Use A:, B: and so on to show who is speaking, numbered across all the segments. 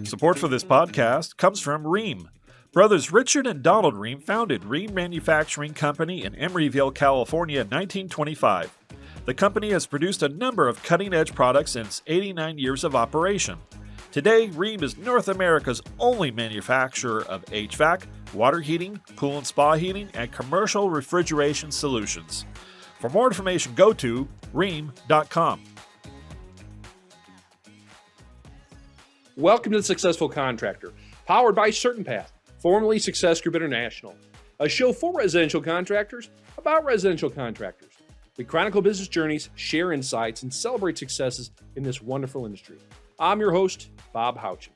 A: Support for this podcast comes from Rheem. Brothers Richard and Donald Rheem founded Rheem Manufacturing Company in Emeryville, California in 1925. The company has produced a number of cutting-edge products in its 89 years of operation. Today, Rheem is North America's only manufacturer of HVAC, water heating, pool and spa heating, and commercial refrigeration solutions. For more information, go to rheem.com.
B: Welcome to The Successful Contractor, powered by Certain Path, formerly Success Group International, a show for residential contractors about residential contractors. We chronicle business journeys, share insights, and celebrate successes in this wonderful industry. I'm your host, Bob Houchin.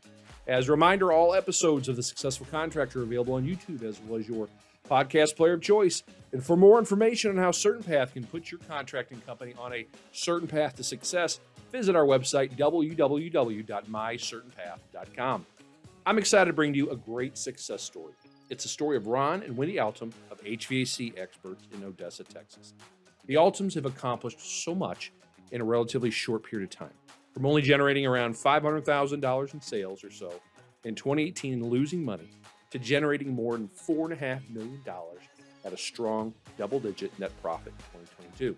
B: As a reminder, all episodes of The Successful Contractor are available on YouTube as well as your podcast player of choice. And for more information on how Certain Path can put your contracting company on a certain path to success, visit our website, www.mycertainpath.com. I'm excited to bring you a great success story. It's a story of Ron and Wendy Altom of HVAC experts in Odessa, Texas. The Altoms have accomplished so much in a relatively short period of time, from only generating around $500,000 in sales or so in 2018 and losing money, to generating more than $4.5 million at a strong double-digit net profit in 2022.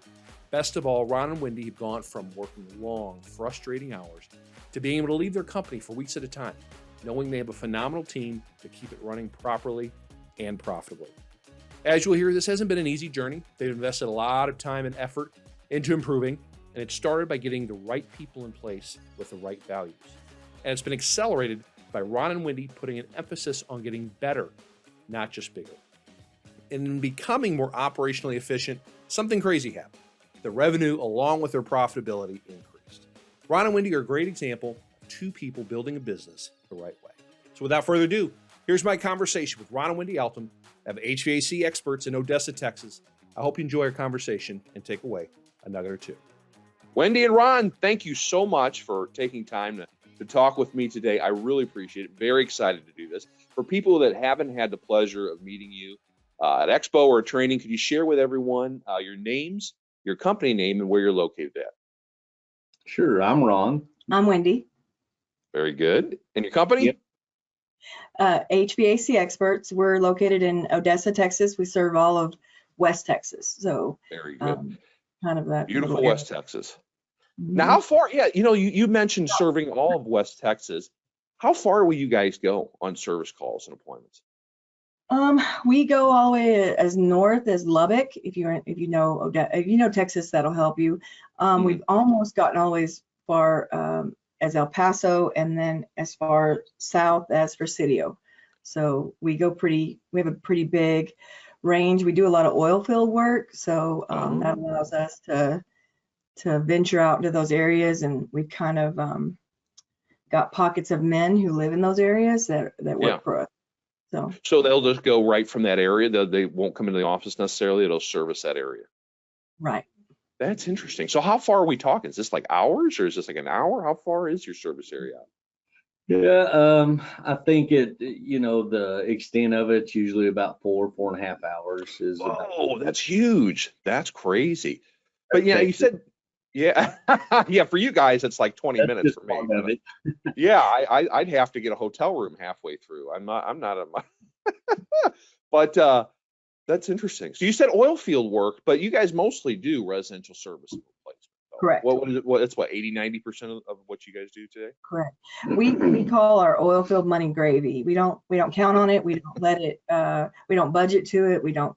B: Best of all, Ron and Wendy have gone from working long, frustrating hours to being able to leave their company for weeks at a time, knowing they have a phenomenal team to keep it running properly and profitably. As you'll hear, this hasn't been an easy journey. They've invested a lot of time and effort into improving, and it started by getting the right people in place with the right values. And it's been accelerated by Ron and Wendy putting an emphasis on getting better, not just bigger. And in becoming more operationally efficient, something crazy happened. The revenue, along with their profitability, increased. Ron and Wendy are a great example of two people building a business the right way. So without further ado, here's my conversation with Ron and Wendy Altom of HVAC experts in Odessa, Texas. I hope you enjoy our conversation and take away a nugget or two. Wendy and Ron, thank you so much for taking time to talk with me today. I really appreciate it. Very excited to do this. For people that haven't had the pleasure of meeting you at Expo or training, could you share with everyone your names, your company name, and where you're located at?
C: Sure. I'm Ron.
D: I'm Wendy.
B: Very good. And your company?
C: Yep.
D: HVAC experts. We're located in Odessa, Texas. We serve all of West Texas. So
B: very good.
D: Kind of that
B: beautiful West Texas.
D: Mm-hmm.
B: Now, how far? Yeah, you mentioned serving all of West Texas. How far will you guys go on service calls and appointments?
D: We go all the way as north as Lubbock. If you know Texas, that'll help you. We've almost gotten all the way as far as El Paso, and then as far south as Presidio. So we have a pretty big range. We do a lot of oil field work, so that allows us to venture out into those areas, and we've kind of got pockets of men who live in those areas that work for us. So
B: they'll just go right from that area. They won't come into the office necessarily. It'll service that area.
D: Right.
B: That's interesting. So how far are we talking? Is this like hours, or is this like an hour? How far is your service area?
C: Yeah, I think the extent of it's usually about 4.5 hours.
B: That's huge. That's crazy. But yeah, you said, yeah, yeah. For you guys, it's like 20 minutes for me. Yeah, I'd have to get a hotel room halfway through. I'm not a, but that's interesting. So you said oil field work, but you guys mostly do residential service and replacement. So
D: correct.
B: What is it? It's 80-90% of what you guys do today?
D: Correct. We call our oil field money gravy. We don't count on it. We don't let it. We don't budget to it. We don't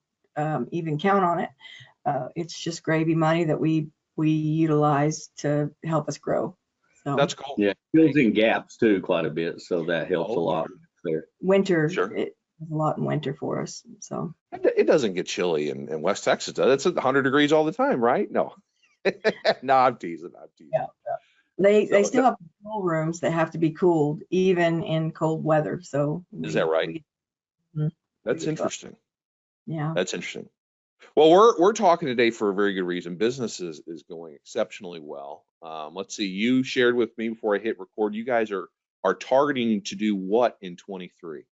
D: even count on it. It's just gravy money that we utilize to help us grow. So
B: that's cool.
C: Yeah, fills in gaps too quite a bit, so that helps a lot there.
D: Winter,
B: sure.
D: It's a lot in winter for us. So
B: it doesn't get chilly in West Texas, does it? It's 100 degrees all the time, right? No. No, I'm teasing.
D: Yeah. They still have control rooms that have to be cooled even in cold weather. So
B: is that right? That's interesting.
D: Yeah.
B: That's interesting. Well, we're talking today for a very good reason. Business is going exceptionally well. Let's see. You shared with me before I hit record. You guys are targeting to do what in 23?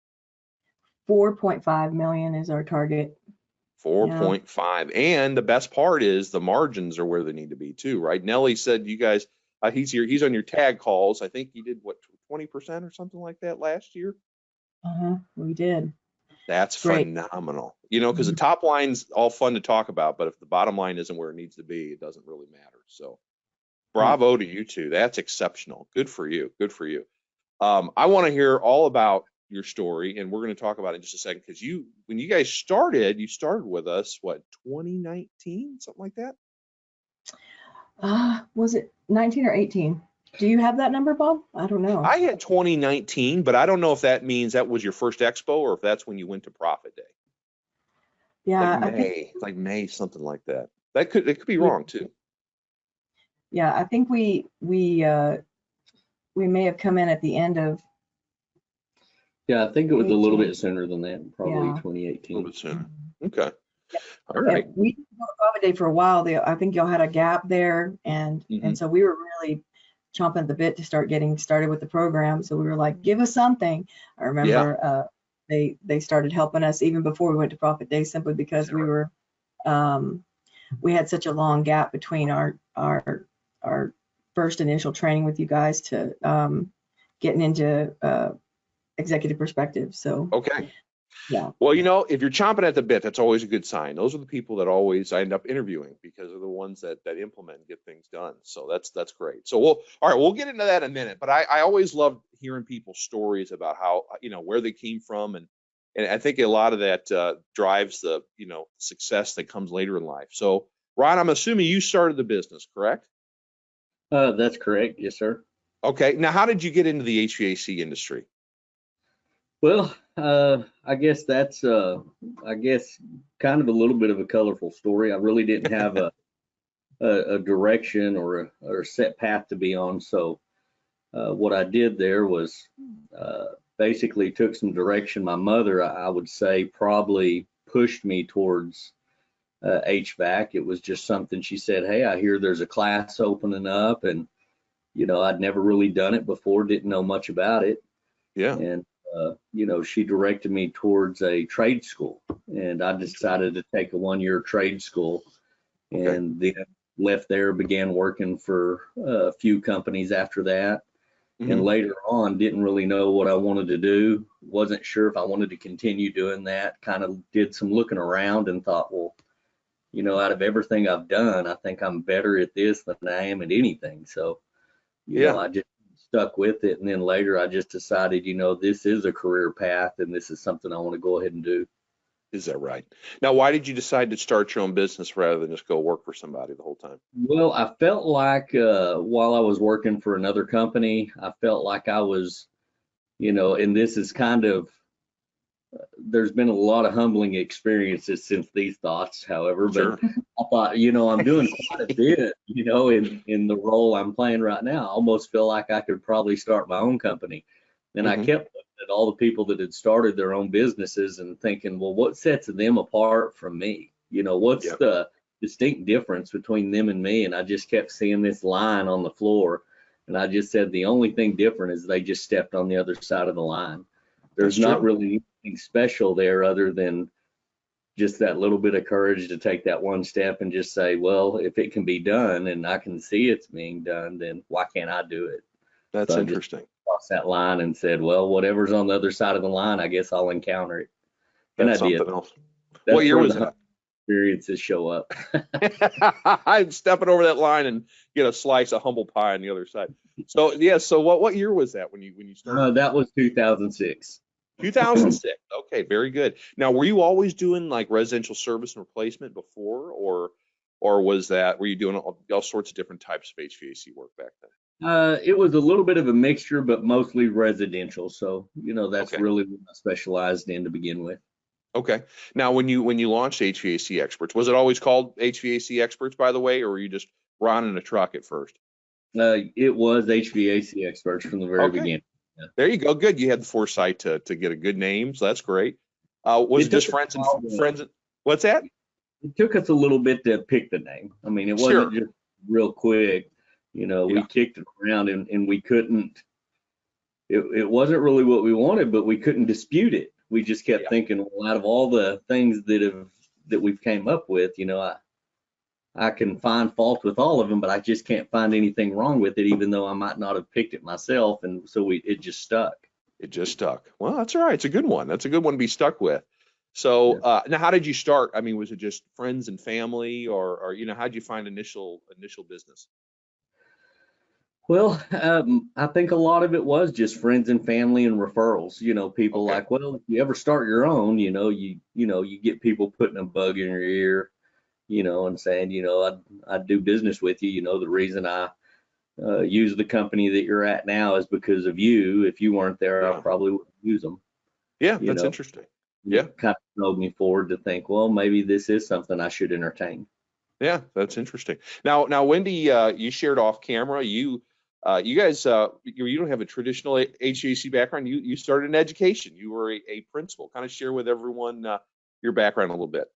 D: 4.5 million is our target.
B: 4.5. And the best part is the margins are where they need to be too, right? Nellie said you guys He's here. He's on your tag calls. I think he did what, 20% or something like that last year.
D: We did.
B: That's
D: Great.
B: phenomenal. You know, because the top line's all fun to talk about, but if the bottom line isn't where it needs to be, it doesn't really matter. So bravo to you two. That's exceptional. Good for you. Good for you. I want to hear all about your story, and we're going to talk about it in just a second, because when you guys started, you started with us, what, 2019, something like that?
D: Was it 19 or 18? Do you have that number, Bob? I don't know.
B: I had 2019, but I don't know if that means that was your first expo or if that's when you went to Profit Day.
D: Yeah,
B: like May, something like that. It could be wrong too.
D: Yeah, I think we may have come in at the end of.
C: Yeah, I think it was a little bit sooner than that, probably 2018.
B: A little bit sooner. Okay.
D: Yeah.
B: All right.
D: We didn't go to Profit Day for a while. I think y'all had a gap there, and so we were really chomping at the bit to start getting started with the program. So we were like, give us something. I remember they started helping us even before we went to Profit Day, simply because we were we had such a long gap between our first initial training with you guys to getting into executive perspective. So
B: okay.
D: Yeah.
B: Well, you know, if you're chomping at the bit, that's always a good sign. Those are the people that always I end up interviewing, because they're the ones that implement and get things done. So that's great. So all right, we'll get into that in a minute. But I always love hearing people's stories about how, you know, where they came from, and I think a lot of that drives the, you know, success that comes later in life. So Ron, I'm assuming you started the business, correct?
C: That's correct. Yes, sir.
B: Okay. Now, how did you get into the HVAC industry?
C: Well, I guess that's kind of a little bit of a colorful story. I really didn't have a direction or a set path to be on. So what I did there was basically took some direction. My mother, I would say, probably pushed me towards HVAC. It was just something she said, hey, I hear there's a class opening up, and you know, I'd never really done it before, didn't know much about it.
B: Yeah.
C: And you know, she directed me towards a trade school, and I decided to take a 1-year trade school, and then left there, began working for a few companies after that. And later on, didn't really know what I wanted to do. Wasn't sure if I wanted to continue doing that. Kind of did some looking around and thought, well, you know, out of everything I've done, I think I'm better at this than I am at anything. So, you know, I just stuck with it. And then later I just decided, you know, this is a career path and this is something I want to go ahead and do.
B: Is that right? Now, why did you decide to start your own business rather than just go work for somebody the whole time?
C: Well, I felt like while I was working for another company, I felt like I was, you know, and this is kind of, there's been a lot of humbling experiences since these thoughts, however, but I thought, you know, I'm doing quite a bit, you know, in the role I'm playing right now. I almost feel like I could probably start my own company. And I kept looking at all the people that had started their own businesses and thinking, well, what sets them apart from me? You know, what's the distinct difference between them and me? And I just kept seeing this line on the floor. And I just said, the only thing different is they just stepped on the other side of the line. There's not really anything special there other than just that little bit of courage to take that one step and just say, well, if it can be done and I can see it's being done, then why can't I do it?
B: That's interesting.
C: Crossed that line and said, well, whatever's on the other side of the line, I guess I'll encounter it. And
B: that's
C: I did.
B: Something else.
C: That's
B: what year was that?
C: Experiences show up.
B: I'm stepping over that line and get a slice of humble pie on the other side. So so what year was that when you started?
C: That was 2006.
B: 2006. Okay, very good. Now, were you always doing like residential service and replacement before, or were you doing all sorts of different types of HVAC work back then?
C: It was a little bit of a mixture, but mostly residential. So, you know, that's really what I specialized in to begin with.
B: Okay. Now, when you launched HVAC Experts, was it always called HVAC Experts, by the way, or were you just Ron in a truck at first?
C: It was HVAC Experts from the very beginning. Yeah.
B: There you go. Good. You had the foresight to get a good name, so that's great. Was it just friends? What's that?
C: It took us a little bit to pick the name. I mean, it wasn't just real quick. You know, we kicked it around and we couldn't. It wasn't really what we wanted, but we couldn't dispute it. We just kept thinking, well, out of all the things that we've came up with, you know, I can find fault with all of them, but I just can't find anything wrong with it, even though I might not have picked it myself. And so it just stuck.
B: It just stuck. Well, that's all right. It's a good one. That's a good one to be stuck with. So now, how did you start? I mean, was it just friends and family, or you know, how did you find initial business?
C: Well, I think a lot of it was just friends and family and referrals. You know, people
B: Okay.
C: like, well, if you ever start your own, you get people putting a bug in your ear, and saying, I'd do business with you. The reason I use the company that you're at now is because of you. If you weren't there,
B: Yeah.
C: I probably wouldn't use them.
B: Yeah, that's interesting. Yeah.
C: It kind of drove me forward to think, well, maybe this is something I should entertain.
B: Yeah, that's interesting. Now, Wendy, you shared off camera. You guys, you don't have a traditional HVAC background. You started in education. You were a principal. Kind of share with everyone your background a little bit.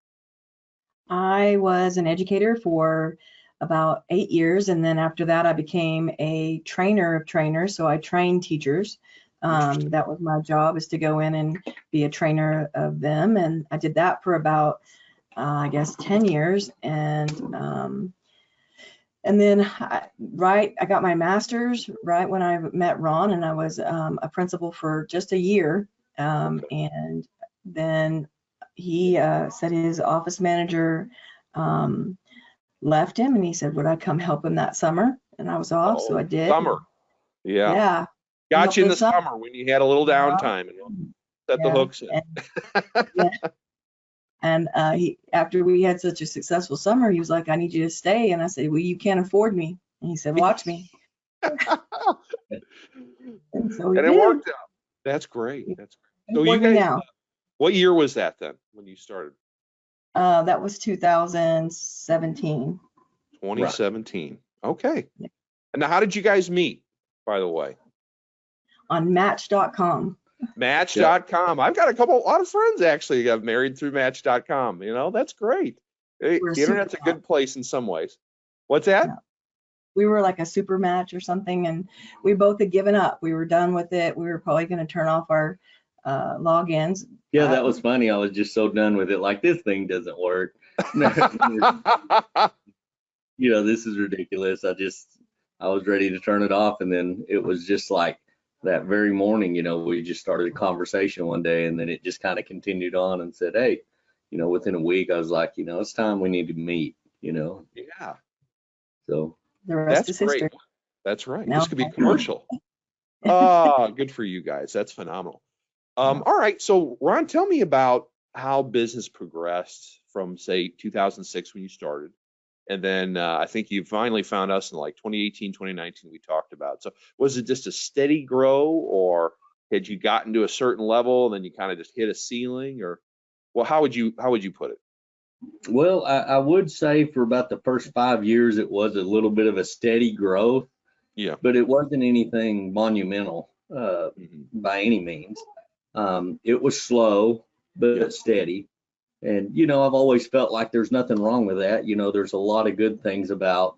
D: I was an educator for about 8 years, and then after that, I became a trainer of trainers. So I trained teachers. That was my job, is to go in and be a trainer of them, and I did that for about, I guess, 10 years, and then I got my master's right when I met Ron, and I was a principal for just a year, and then he said his office manager left him, and he said, would I come help him that summer? And I was off, so I did.
B: Summer. Yeah.
D: Yeah.
B: Got you in the summer when you had a little downtime and set the hooks in.
D: And after we had such a successful summer, he was like, I need you to stay. And I said, well, you can't afford me. And he said, watch me. And so
B: it worked out. That's great. That's great. So you guys, what year was that then when you started?
D: That was 2017.
B: 2017. Right. Okay.
D: Yeah.
B: And now, how did you guys meet, by the way?
D: On Match.com.
B: Match.com. I've got a lot of friends actually got married through Match.com. That's great. The internet's a good place in some ways. What's that?
D: Yeah. We were like a super match or something, and we both had given up. We were done with it. We were probably going to turn off our logins.
C: Yeah, that was funny. I was just so done with it. Like, this thing doesn't work. This is ridiculous. I was ready to turn it off, and then it was just like that very morning, we just started a conversation one day, and then it just kind of continued on and said, hey, within a week, I was like, it's time we need to meet,
B: Yeah.
C: So
D: the rest is history.
B: Great. That's right.
D: Now,
B: this could be commercial. Good for you guys. That's phenomenal. All right. So Ron, tell me about how business progressed from, say, 2006 when you started. And then I think you finally found us in like 2018, 2019, we talked about. So was it just a steady grow, or had you gotten to a certain level and then you kind of just hit a ceiling, or, well, how would you put it?
C: Well, I would say for about the first 5 years, it was a little bit of a steady growth.
B: Yeah.
C: But it wasn't anything monumental by any means. It was slow, but steady. And, I've always felt like there's nothing wrong with that. There's a lot of good things about,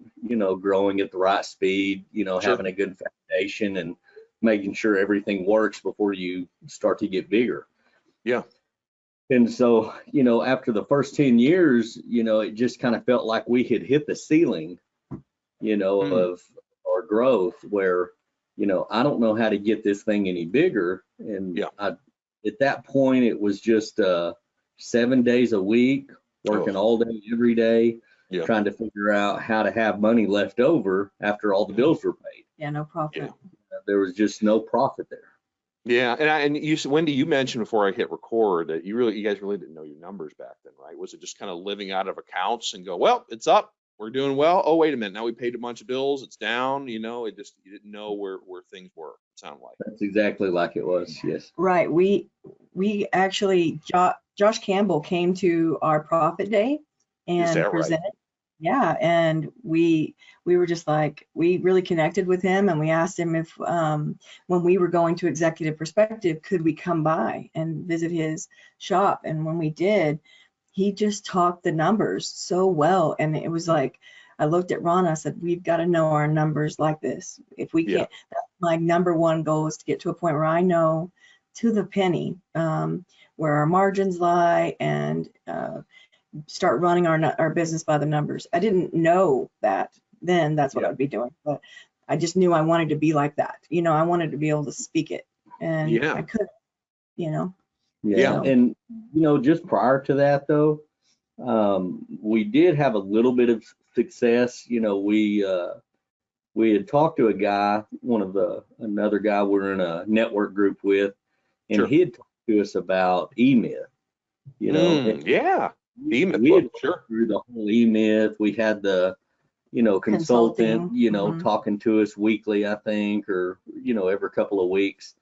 C: growing at the right speed, having a good foundation and making sure everything works before you start to get bigger.
B: Yeah.
C: And so, after the first 10 years, it just kind of felt like we had hit the ceiling, of our growth, where, I don't know how to get this thing any bigger. And at that point, it was just 7 days a week, working all day, every day, trying to figure out how to have money left over after all the bills were paid.
D: Yeah, no profit.
C: Yeah. There was just no profit there.
B: Yeah, and you, Wendy, you mentioned before I hit record that you guys really didn't know your numbers back then, right? Was it just kind of living out of accounts and go, well, it's up, we're doing well. Oh, wait a minute, now we paid a bunch of bills, it's down. You didn't know where things were. It sounded like.
C: That's exactly like it was. Yes.
D: Right. We actually, Josh Campbell came to our profit day and presented. Right? Yeah, and we were just like, we really connected with him, and we asked him if when we were going to Executive Perspective, could we come by and visit his shop? And when we did, he just talked the numbers so well, and it was like, I looked at Ron, I said, we've got to know our numbers like this. If we can't, my number one goal is to get to a point where I know to the penny where our margins lie, and start running our business by the numbers. I didn't know that then that's what I'd be doing, but I just knew I wanted to be like that. You know, I wanted to be able to speak it, and I could, you know.
C: Yeah. And, you know, just prior to that though, we did have a little bit of success. You know, we had talked to a guy, another guy we're in a network group with, and he had talked to us about E-Myth, you know.
E: E-Myth,
C: we had
E: sure.
C: through the whole E-Myth. We had the, you know, consultant, you know, talking to us weekly, I think, or, you know, every couple of weeks.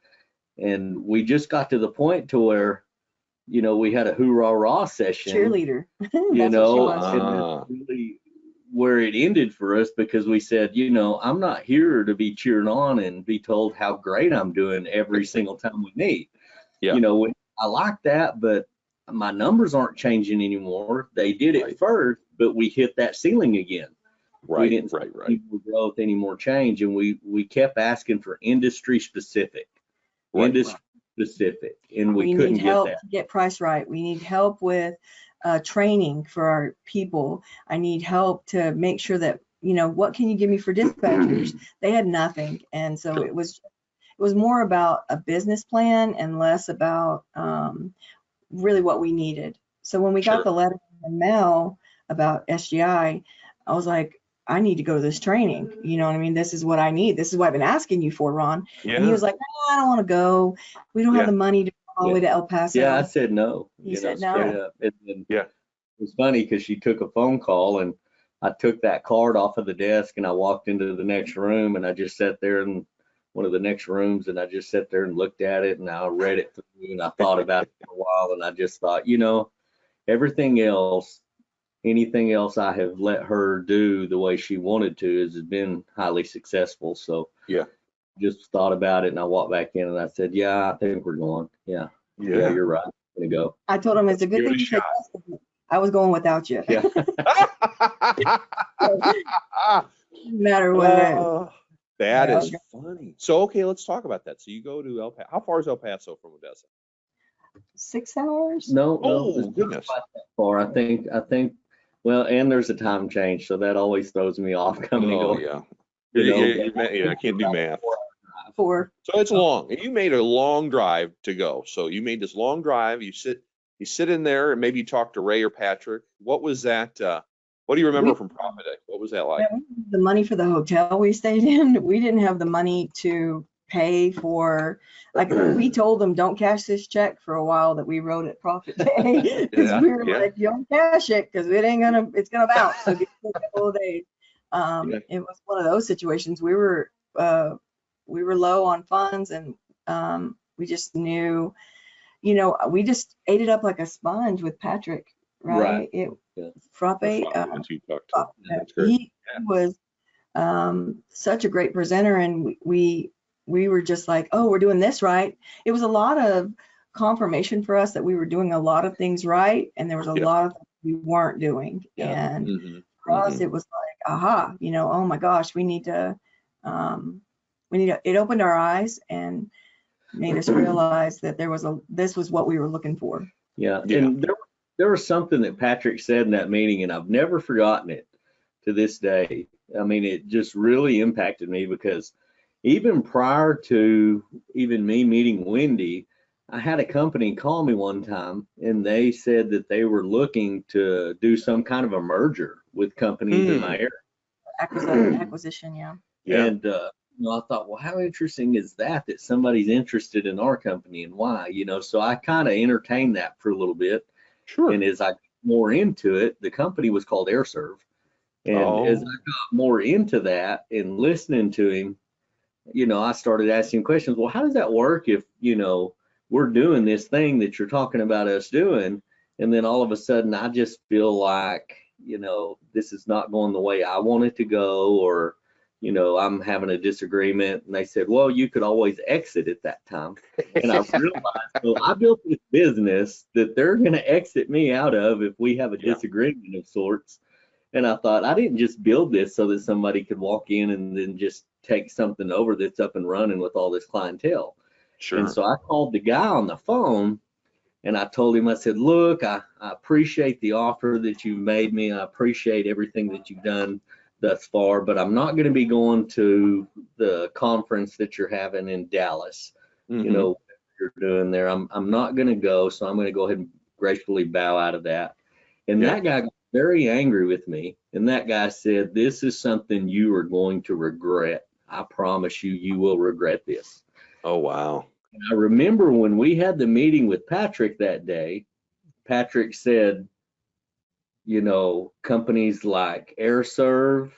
C: And we just got to the point to where, you know, we had a hoorah-rah session.
D: Cheerleader.
C: You know, and that's really where it ended for us, because we said, you know, I'm not here to be cheered on and be told how great I'm doing every single time we meet. You know, I like that, but my numbers aren't changing anymore. They did it first, but we hit that ceiling again. We didn't see any more growth, any more change, and we kept asking for industry specific. Industry specific, and we couldn't
D: need help
C: get that.
D: To get price right. We need help with training for our people. I need help to make sure that, you know, what can you give me for dispatchers? They had nothing, and so it was more about a business plan and less about really what we needed. So when we got the letter in the mail about SGI, I was like, I need to go to this training. You know what I mean? This is what I need. This is what I've been asking you for, Ron. And he was like, no, I don't want to go. We don't have the money to go all the way to El Paso.
C: Yeah, I said no.
D: He said no.
C: Up. And then, it was funny because she took a phone call, and I took that card off of the desk, and I walked into the next room, and I just sat there in one of the next rooms, and I just sat there and looked at it, and I read it through, and I thought about it for a while, and I just thought, you know, anything else I have let her do the way she wanted to has been highly successful. So just thought about it, and I walked back in, and I said, I think we're going. Yeah, you're right. I'm gonna go.
D: I told him it's a good thing you said yes. I was going without you.
C: Yeah.
D: No matter what.
E: That is funny. So okay, let's talk about that. So you go to El Paso. How far is El Paso from Odessa?
D: 6 hours?
C: No,
E: oh goodness.
C: Not that far. I think. Well, and there's a time change, so that always throws me off coming and going.
E: I can't do math.
D: 4.
E: So it's long. You made a long drive to go. So you made this long drive. You sit in there, and maybe you talk to Ray or Patrick. What was that? What do you remember from Profit Day? What was that like?
D: The money for the hotel we stayed in, we didn't have the money to pay for. Like, we told them, don't cash this check for a while that we wrote at Profit Day, because we were like, you don't cash it because it's gonna bounce. So give it a couple of days. It was one of those situations. We were low on funds, and we just knew, you know, we just ate it up like a sponge with Patrick, right? Frappe. He was such a great presenter, and we were just like, oh, we're doing this right. It was a lot of confirmation for us that we were doing a lot of things right, and there was a lot of things we weren't doing. And for us, it was like, aha, you know, oh my gosh, we need to, it opened our eyes and made us realize that this was what we were looking for.
C: And there was something that Patrick said in that meeting, and I've never forgotten it to this day. I mean, it just really impacted me, because even prior to even me meeting Wendy, I had a company call me one time, and they said that they were looking to do some kind of a merger with companies in my area.
D: Acquisition,
C: And you know, I thought, well, how interesting is that somebody's interested in our company, and why? You know, so I kind of entertained that for a little bit. And as I got more into it, the company was called AirServe. And as I got more into that and listening to him, you know, I started asking questions. Well, how does that work if, you know, we're doing this thing that you're talking about us doing, and then all of a sudden I just feel like, you know, this is not going the way I want it to go, or, you know, I'm having a disagreement. And they said, well, you could always exit at that time. And I realized, so I built this business that they're going to exit me out of if we have a disagreement of sorts. And I thought, I didn't just build this so that somebody could walk in and then just take something over that's up and running with all this clientele. And so I called the guy on the phone, And I told him, I said, look, I appreciate the offer that you made me. I appreciate everything that you've done thus far, but I'm not going to be going to the conference that you're having in Dallas. You know, what you're doing there. I'm not going to go, so I'm going to go ahead and gracefully bow out of that. And that guy got very angry with me. And that guy said, this is something you are going to regret. I promise you, you will regret this.
E: Oh, wow.
C: And I remember when we had the meeting with Patrick that day, Patrick said, you know, companies like AirServe,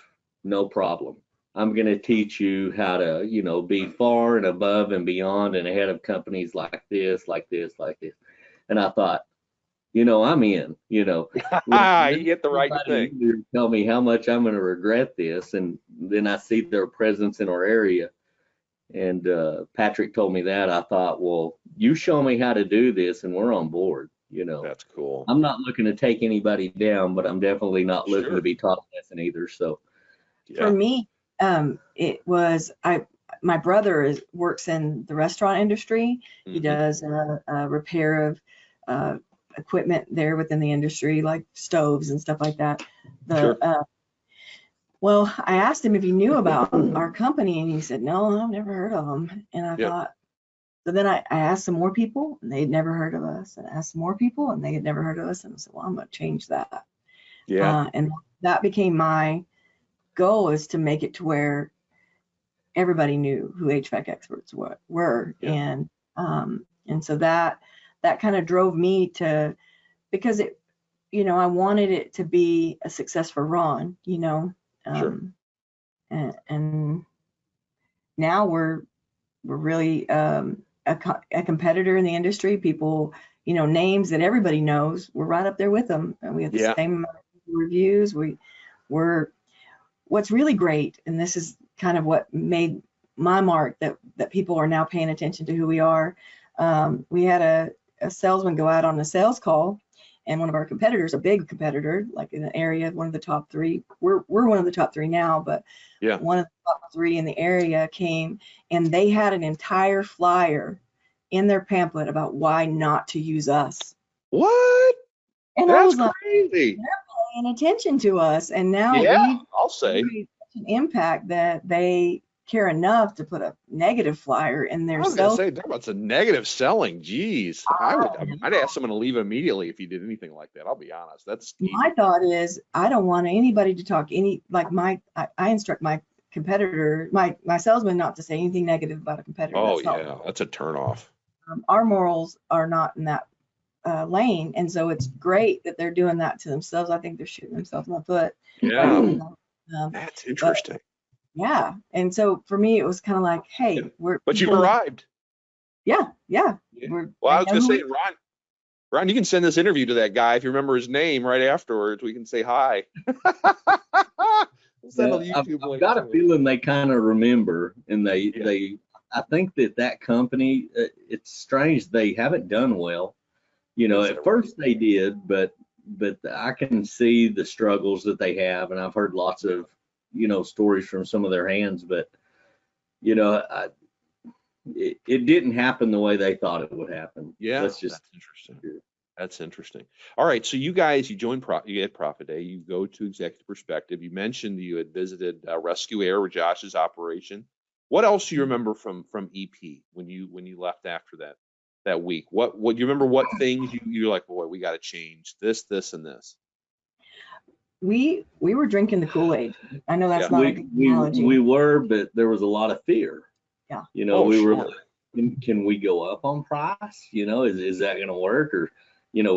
C: no problem. I'm going to teach you how to, you know, be far and above and beyond and ahead of companies like this, like this, like this. And I thought, you know, I'm in, you know.
E: You get the right thing.
C: Tell me how much I'm going to regret this. And then I see their presence in our area. And Patrick told me that. I thought, well, you show me how to do this and we're on board, you know.
E: That's cool.
C: I'm not looking to take anybody down, but I'm definitely not looking to be taught lesson either. So
D: for me, it was, my brother works in the restaurant industry. He does a repair of equipment there within the industry, like stoves and stuff like that. Well, I asked him if he knew about our company, and he said, no, I've never heard of them. And I thought, so then I asked some more people, and they'd never heard of us, and I asked some more people, and they had never heard of us. And I said, well, I'm going to change that. And that became my goal, is to make it to where everybody knew who HVAC experts were. And so that kind of drove me to, because it, you know, I wanted it to be a success for Ron, you know. And now we're really a competitor in the industry. People, you know, names that everybody knows, we're right up there with them, and we have the same amount of reviews. We're what's really great, and this is kind of what made my mark, that people are now paying attention to who we are. We had a salesman go out on a sales call, and one of our competitors, a big competitor, like in an area, one of the top three, we're one of the top three now, but one of the top three in the area came, and they had an entire flyer in their pamphlet about why not to use us.
E: What?
D: And
E: that's
D: I was like,
E: crazy.
D: They're paying attention to us, and now
E: I'll say
D: made such an impact that they care enough to put a negative flyer in their
E: I was gonna say, talk about some negative selling. Jeez, I'd ask someone to leave immediately if you did anything like that. I'll be honest. That's
D: my thought is, I don't want anybody to talk I instruct my competitor, my salesman, not to say anything negative about a competitor.
E: That's a turnoff.
D: Our morals are not in that lane, and so it's great that they're doing that to themselves. I think they're shooting themselves in the foot.
E: That's interesting.
D: And so for me, it was kind of like, hey,
E: but you've arrived.
D: Well,
E: I was gonna say, Ron, you can send this interview to that guy if you remember his name right afterwards. We can say hi.
C: I've got a feeling they kind of remember, and they I think that company, it's strange, they haven't done well. You know, at first they did, but I can see the struggles that they have, and I've heard lots of, you know, stories from some of their hands, but, you know, it didn't happen the way they thought it would happen.
E: That's interesting. That's interesting. All right, so you guys, you had Profit Day, you go to Executive Perspective. You mentioned you had visited Rescue Air with Josh's operation. What else do you remember from EP when you left after that week? What you remember? What things you're like, boy, we got to change this, and this.
D: We were drinking the Kool-Aid. I know that's not a good analogy.
C: We were, but there was a lot of fear. You know, were like, can we go up on price? You know, is that going to work? Or, you know,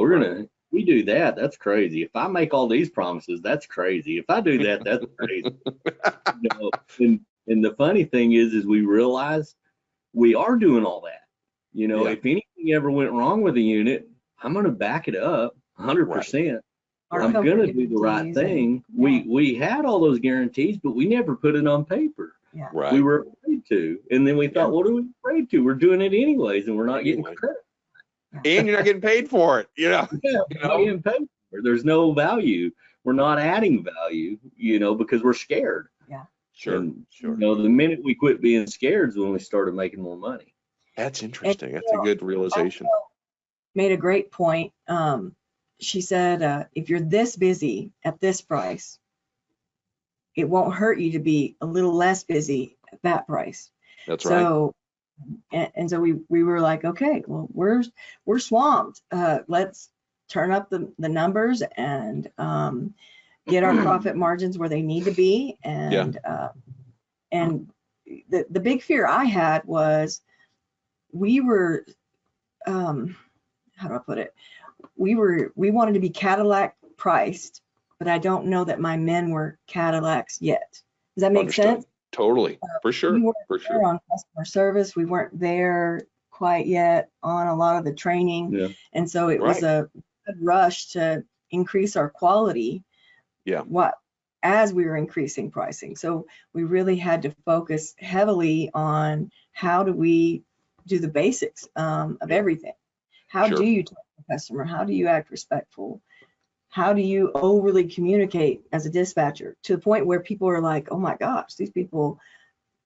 C: we do that, that's crazy. If I make all these promises, that's crazy. If I do that, that's crazy. You know, and the funny thing is we realized we are doing all that. You know, if anything ever went wrong with the unit, I'm going to back it up 100%. I'm going to do the right thing. We had all those guarantees, but we never put it on paper. We were afraid to. And then we thought, what are we afraid to? We're doing it anyways, and we're not getting credit.
E: And you're not getting paid for it, you know.
C: Not getting paid for it. There's no value. We're not adding value, you know, because we're scared.
E: Sure.
C: You know, the minute we quit being scared is when we started making more money.
E: That's interesting. That's a good realization.
D: made a great point. She said, if you're this busy at this price, it won't hurt you to be a little less busy at that price.
E: That's right.
D: So, and so we were like, okay, well, we're swamped. Let's turn up the numbers and get our profit margins where they need to be. And and the big fear I had was we were, how do I put it? We wanted to be Cadillac priced, but I don't know that my men were Cadillacs yet. Does that make
E: Understood.
D: sense?
E: Totally. For sure.
D: We weren't
E: For
D: there
E: sure.
D: on customer service. We weren't there quite yet on a lot of the training.
C: Yeah.
D: And so it was a good rush to increase our quality.
E: Yeah.
D: As we were increasing pricing. So we really had to focus heavily on how do we do the basics of everything. How
E: Sure.
D: do you talk to the customer? How do you act respectful? How do you overly communicate as a dispatcher to the point where people are like, oh my gosh, these people,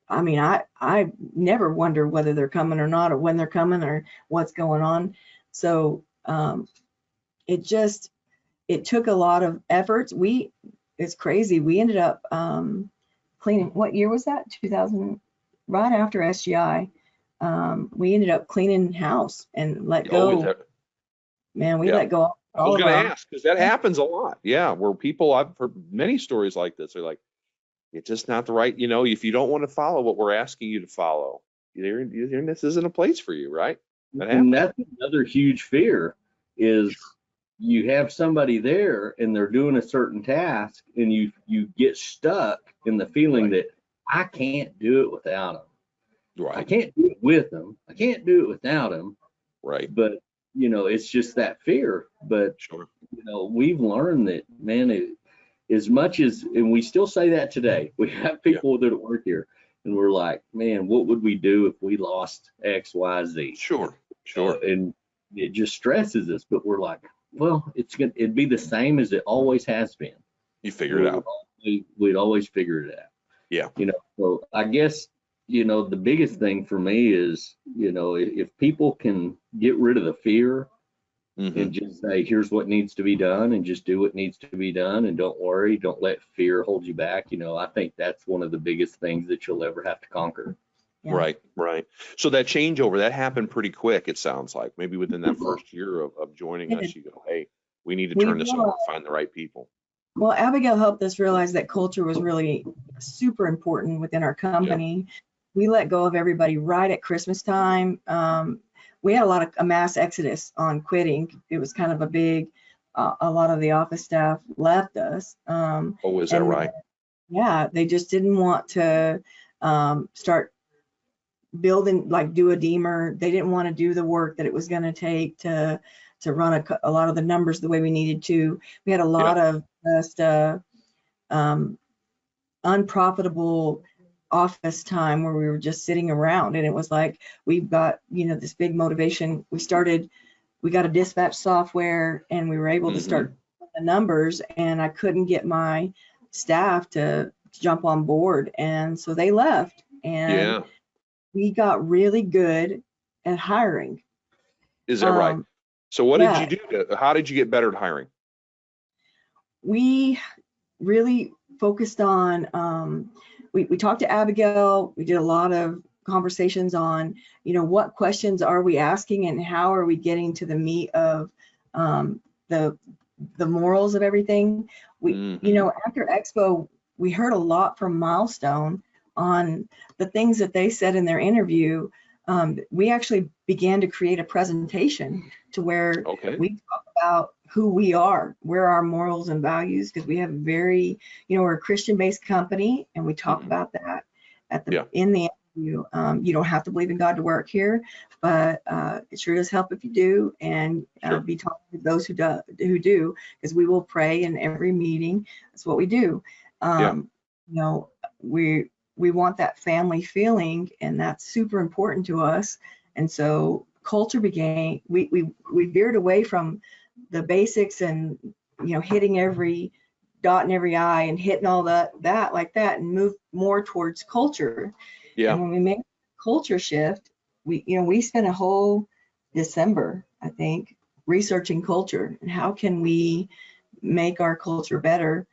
D: I mean, I never wonder whether they're coming or not, or when they're coming or what's going on. So it took a lot of efforts. It's crazy. We ended up cleaning, what year was that? 2000, right after SGI. We ended up cleaning house and let go. Man, we let go.
E: I was going to ask, because that happens a lot. Yeah, where people, I've heard many stories like this. They're like, it's just not the right, if you don't want to follow what we're asking you to follow, this isn't a place for you, right?
C: And that's another huge fear is you have somebody there and they're doing a certain task and you get stuck in the feeling that I can't do it without them.
E: Right.
C: I can't do it with them. I can't do it without them.
E: Right.
C: But, it's just that fear. But,
E: Sure.
C: We've learned that, man, as much as, and we still say that today, we have people that work here and we're like, man, what would we do if we lost X, Y, Z?
E: Sure.
C: And it just stresses us, but we're like, well, it'd be the same as it always has been.
E: You figure it out.
C: We'd always figure it out.
E: Yeah.
C: So I guess, the biggest thing for me is, if people can get rid of the fear and just say, here's what needs to be done and just do what needs to be done. And don't worry, don't let fear hold you back. I think that's one of the biggest things that you'll ever have to conquer.
D: Yeah.
E: Right. So that changeover, that happened pretty quick, it sounds like. Maybe within that first year of joining us, you go, hey, we need to turn this over and find the right people.
D: Well, Abigail helped us realize that culture was really super important within our company. Yeah. We let go of everybody right at Christmas time. We had a mass exodus on quitting. It was kind of a big, a lot of the office staff left us.
E: Is that right?
D: Yeah, they just didn't want to start building, do a deemer. They didn't want to do the work that it was going to take to run a lot of the numbers the way we needed to. We had a lot of just unprofitable office time where we were just sitting around, and it was like we've got this big motivation. We got a dispatch software and we were able to start the numbers, and I couldn't get my staff to jump on board, and so they left, and we got really good at hiring.
E: Is that right? So what did you do? How did you get better at hiring?
D: We really focused on, we talked to Abigail. We did a lot of conversations on, what questions are we asking and how are we getting to the meat of the morals of everything. After Expo, we heard a lot from Milestone on the things that they said in their interview. We actually began to create a presentation to where we talk about who we are, where our morals and values, because we have we're a Christian-based company, and we talk about that in the interview. You don't have to believe in God to work here, but it sure does help if you do, and be talking to those who do, because we will pray in every meeting. That's what we do. We want that family feeling, and that's super important to us. And so culture began, we veered away from the basics and, hitting every dot in every I and hitting all that like that, and moved more towards culture. Yeah. And when we made culture shift, we spent a whole December, I think, researching culture and how can we make our culture better.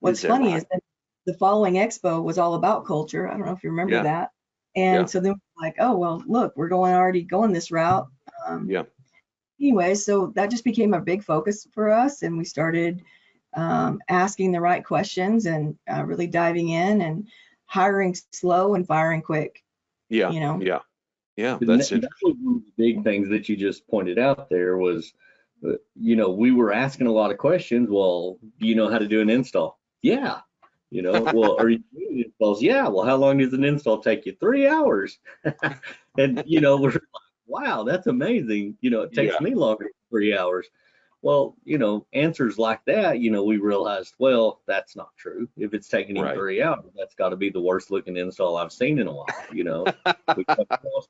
D: What's
E: that
D: funny
E: right?
D: is that the following Expo was all about culture. I don't know if you remember
E: Yeah.
D: that.
E: Yeah.
D: And so then we're like, oh, well, look, we're already going this route.
E: Yeah.
D: Anyway, so that just became a big focus for us. And we started asking the right questions and really diving in and hiring slow and firing quick,
E: Yeah.
D: you know.
E: Yeah. Yeah.
C: And
E: That's
C: that
E: interesting.
C: was one of the big things that you just pointed out there was, we were asking a lot of questions. Well, do you know how to do an install? Yeah. Well, are you doing installs? Yeah. Well, how long does an install take you? 3 hours. And, we're like, wow, that's amazing. It takes
E: Yeah.
C: me longer than 3 hours. Well, answers like that, we realized, well, that's not true. If it's taking him
E: Right.
C: 3 hours, that's got to be the worst looking install I've seen in a while. We come across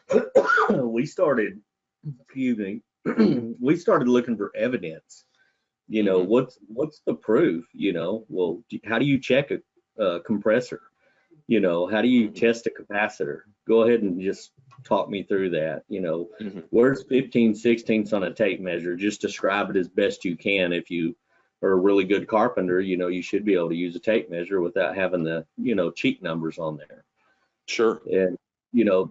C: that. So we started, excuse me, we started looking for evidence.
E: Mhm.
C: What's the proof? Well, how do you check a compressor? How do you test a capacitor? Go ahead and just talk me through that.
E: Mhm.
C: Where's 15/16 on a tape measure? Just describe it as best you can. If you are a really good carpenter, you should be able to use a tape measure without having the, cheat numbers on there.
E: Sure.
C: And,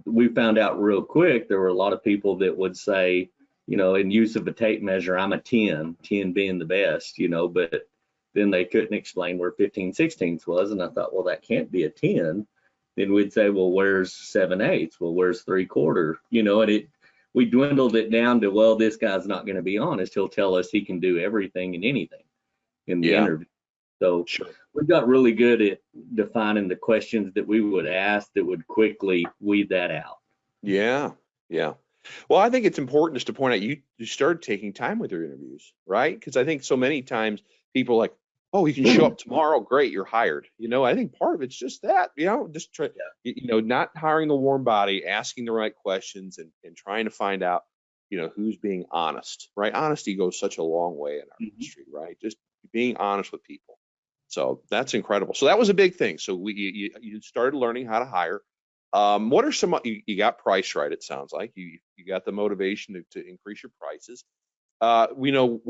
C: we found out real quick, there were a lot of people that would say, in use of a tape measure, I'm a 10 being the best, but then they couldn't explain where 15/16 was. And I thought, well, that can't be a 10. Then we'd say, well, where's 7/8? Well, where's 3/4? And we dwindled it down to, well, this guy's not going to be honest. He'll tell us he can do everything and anything in the
E: Yeah.
C: interview. So
E: Sure.
C: we got really good at defining the questions that we would ask that would quickly weed that out.
E: Yeah. Yeah. Well, I think it's important just to point out you started taking time with your interviews, right? Because I think so many times people are like, oh, you can show up tomorrow, great, you're hired. I think part of it's just that, just try, not hiring the warm body, asking the right questions and trying to find out, who's being honest, right? Honesty goes such a long way in our industry, right? Just being honest with people. So that's incredible. So that was a big thing. So you started learning how to hire. What are some, you got price right, it sounds like you got the motivation to increase your prices. We know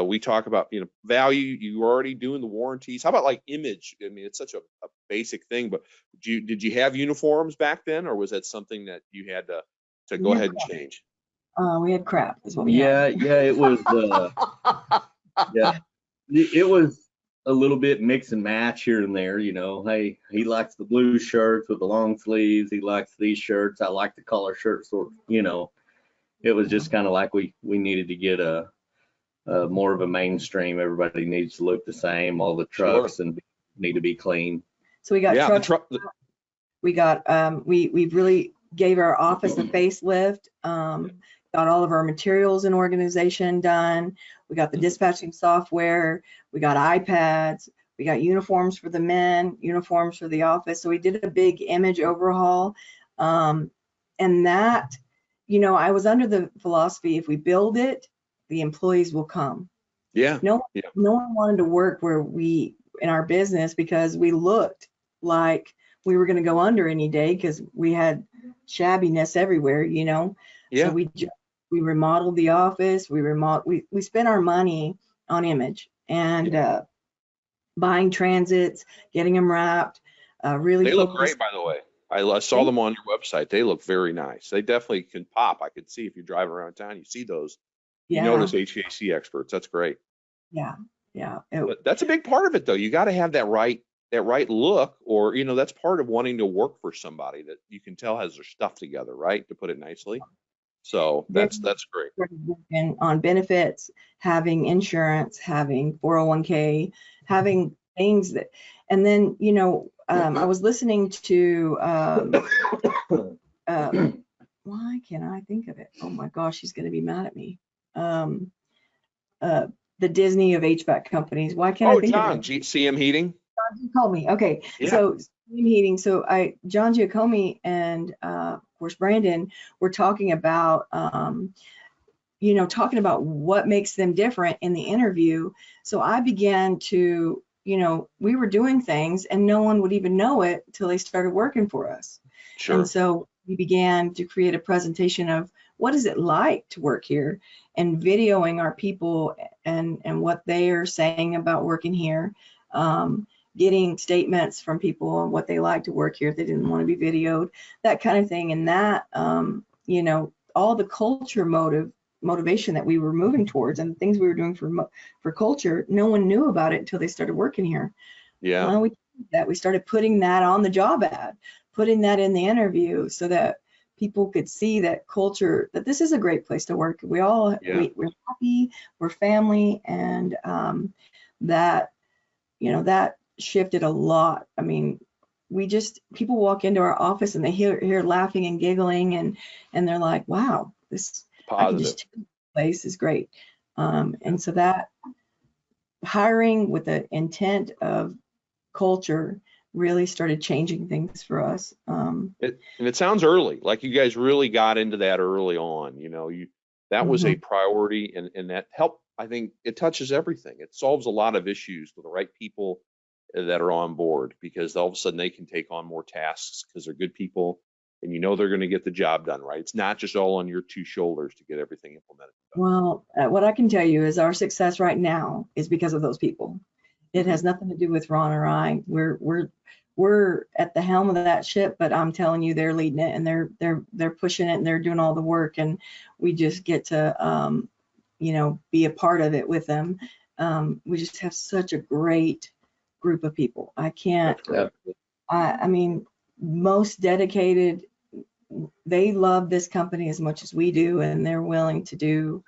E: we talk about, value, you were already doing the warranties. How about like image? I mean, it's such a basic thing, but did you have uniforms back then, or was that something that you had to go ahead and change?
D: We had crap is what we had.
C: Yeah, it was, yeah, it was a little bit mix and match here and there, hey, he likes the blue shirts with the long sleeves. He likes these shirts. I like the collar shirts. So, it was just kind of like we needed to get a more of a mainstream. Everybody needs to look the same. All the trucks and need to be clean.
D: So we got trucks. We got we really gave our office a facelift. Got all of our materials and organization done. We got the dispatching software. We got iPads. We got uniforms for the men, uniforms for the office. So we did a big image overhaul. And that, I was under the philosophy, if we build it, the employees will come.
E: Yeah.
D: No one wanted to work in our business because we looked like we were going to go under any day because we had shabbiness everywhere,
E: Yeah.
D: So we remodeled the office. We spent our money on image and buying transits, getting them wrapped. Really,
E: they look great, by the way. I saw them on your website. They look very nice. They definitely can pop. I could see if you're driving around town, you see those. You notice HVAC experts. That's great.
D: Yeah.
E: But that's a big part of it, though. You got to have that right look, or that's part of wanting to work for somebody that you can tell has their stuff together, right? To put it nicely. So that's great.
D: And on benefits, having insurance, having 401k, having things that, and then I was listening to why can't I think of it? Oh my gosh, she's going to be mad at me. The Disney of HVAC companies. Why can't I think of it?
E: CM Heating.
D: John Giacomi. Okay,
E: Yeah.
D: So CM Heating. So John Giacomi and of course Brandon were talking about talking about what makes them different in the interview. So I began to, we were doing things and no one would even know it until they started working for us.
E: Sure.
D: And so we began to create a presentation of what is it like to work here, and videoing our people and what they are saying about working here, getting statements from people on what they like to work here if they didn't want to be videoed, that kind of thing. And that, you know, all the culture motivation that we were moving towards and the things we were doing for culture, no one knew about it until they started working here.
E: Yeah.
D: Well, we started putting that on the job ad, putting that in the interview so that people could see that culture, that this is a great place to work. We're happy, we're family, and that, you know, that shifted a lot. I mean, people walk into our office and they hear laughing and giggling, and they're like, wow, this I can just tell this place is great. And so that hiring with the intent of culture really started changing things for us.
E: And it sounds early, like you guys really got into that early on. You know, that was a priority, and that helped. I think it touches everything. It solves a lot of issues with the right people that are on board, because all of a sudden they can take on more tasks because they're good people, and you know they're going to get the job done right. It's not just all on your two shoulders to get everything implemented.
D: Well, what I can tell you is our success right now is because of those people. It has nothing to do with Ron or I. We're at the helm of that ship, but I'm telling you, they're leading it, and they're pushing it, and they're doing all the work, and we just get to you know, be a part of it with them. We just have such a great group of people. I mean, most dedicated. They love this company as much as we do, and they're willing to do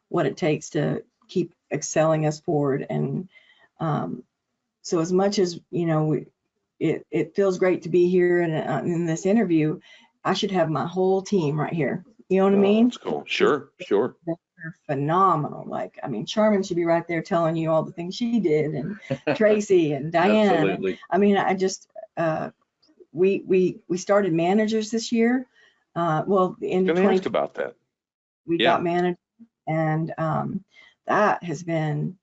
D: what it takes to keep excelling us forward. And so as much as, you know, it feels great to be here and in this interview, I should have my whole team right here. You know what I mean?
E: That's cool. Sure.
D: They're phenomenal. Like, I mean, Charmin should be right there telling you all the things she did, and Tracy and Diane.
C: Absolutely.
D: I mean, I just, we started managers this year. Well, the end of 2020.
E: Ask about that.
D: We got managed, and that has been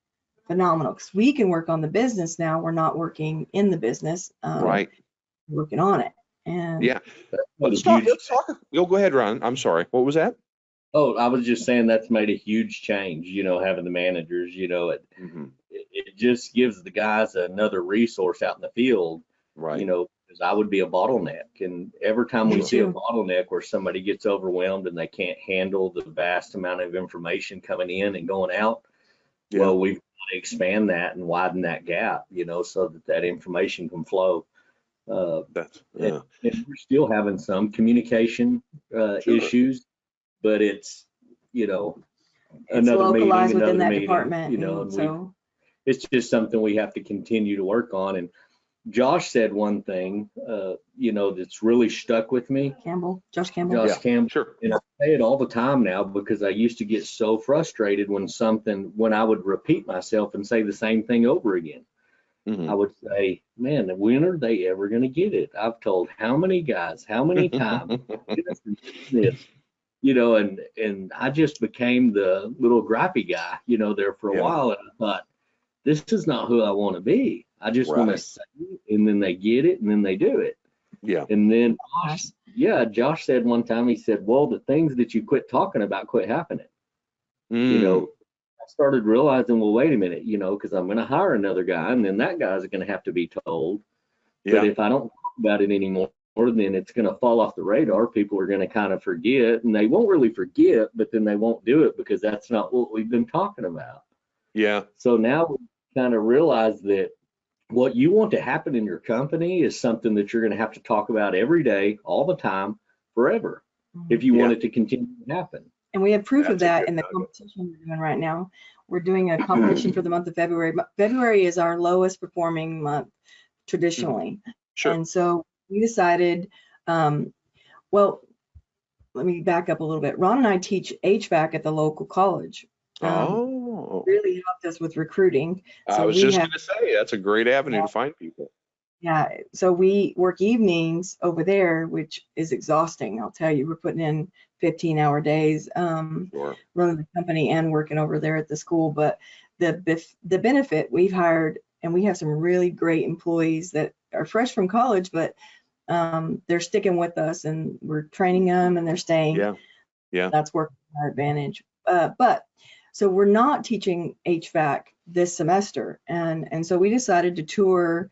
D: phenomenal, because we can work on the business now. We're not working in the business,
E: Right.
D: working on it. And
E: Yeah. Let's talk. You'll go ahead, Ron. I'm sorry. What was that?
C: Oh, I was just saying that's made a huge change, you know, having the managers. You know, it just gives the guys another resource out in the field,
E: Right.
C: You know, because I would be a bottleneck. And every time we see a bottleneck where somebody gets overwhelmed and they can't handle the vast amount of information coming in and going out, well, we've got to expand that and widen that gap, you know, so that information can flow. And we're still having some communication issues, but it's, you know,
D: it's
C: another
D: localized
C: meeting,
D: within that
C: meeting,
D: department,
C: you know,
D: and so
C: it's just something we have to continue to work on. And Josh said one thing, you know, that's really stuck with me.
D: Josh Campbell.
C: Campbell.
E: Sure.
C: And I say it all the time now, because I used to get so frustrated when I would repeat myself and say the same thing over again. I would say, man, when are they ever going to get it? I've told how many guys, how many times, this, you know, and I just became the little gripey guy, you know, there for a while. And I thought, this is not who I want to be. I just want to say it, and then they get it, and then they do it.
E: Yeah.
C: And then, Josh said one time, he said, well, the things that you quit talking about quit happening. You know, I started realizing, well, wait a minute, you know, because I'm going to hire another guy, and then that guy's going to have to be told. But if I don't talk about it anymore, then it's going to fall off the radar. People are going to kind of forget, and they won't really forget, but then they won't do it because that's not what we've been talking about.
E: Yeah.
C: So now we kind of realize that what you want to happen in your company is something that you're going to have to talk about every day, all the time, forever, if you want it to continue to happen.
D: And we have proof of that in the competition we're doing right now. We're doing a competition for the month of February. February is our lowest performing month traditionally.
E: Sure.
D: And so we decided, well, let me back up a little bit. Ron and I teach HVAC at the local college. Really helped us with recruiting. So
E: I was just going to say, that's a great avenue to find people.
D: Yeah, so we work evenings over there, which is exhausting. I'll tell you, we're putting in 15-hour days, running the company and working over there at the school. But the benefit, we've hired, and we have some really great employees that are fresh from college, but they're sticking with us, and we're training them, and they're staying.
E: Yeah.
D: That's working to our advantage. But so we're not teaching HVAC this semester, and so we decided to tour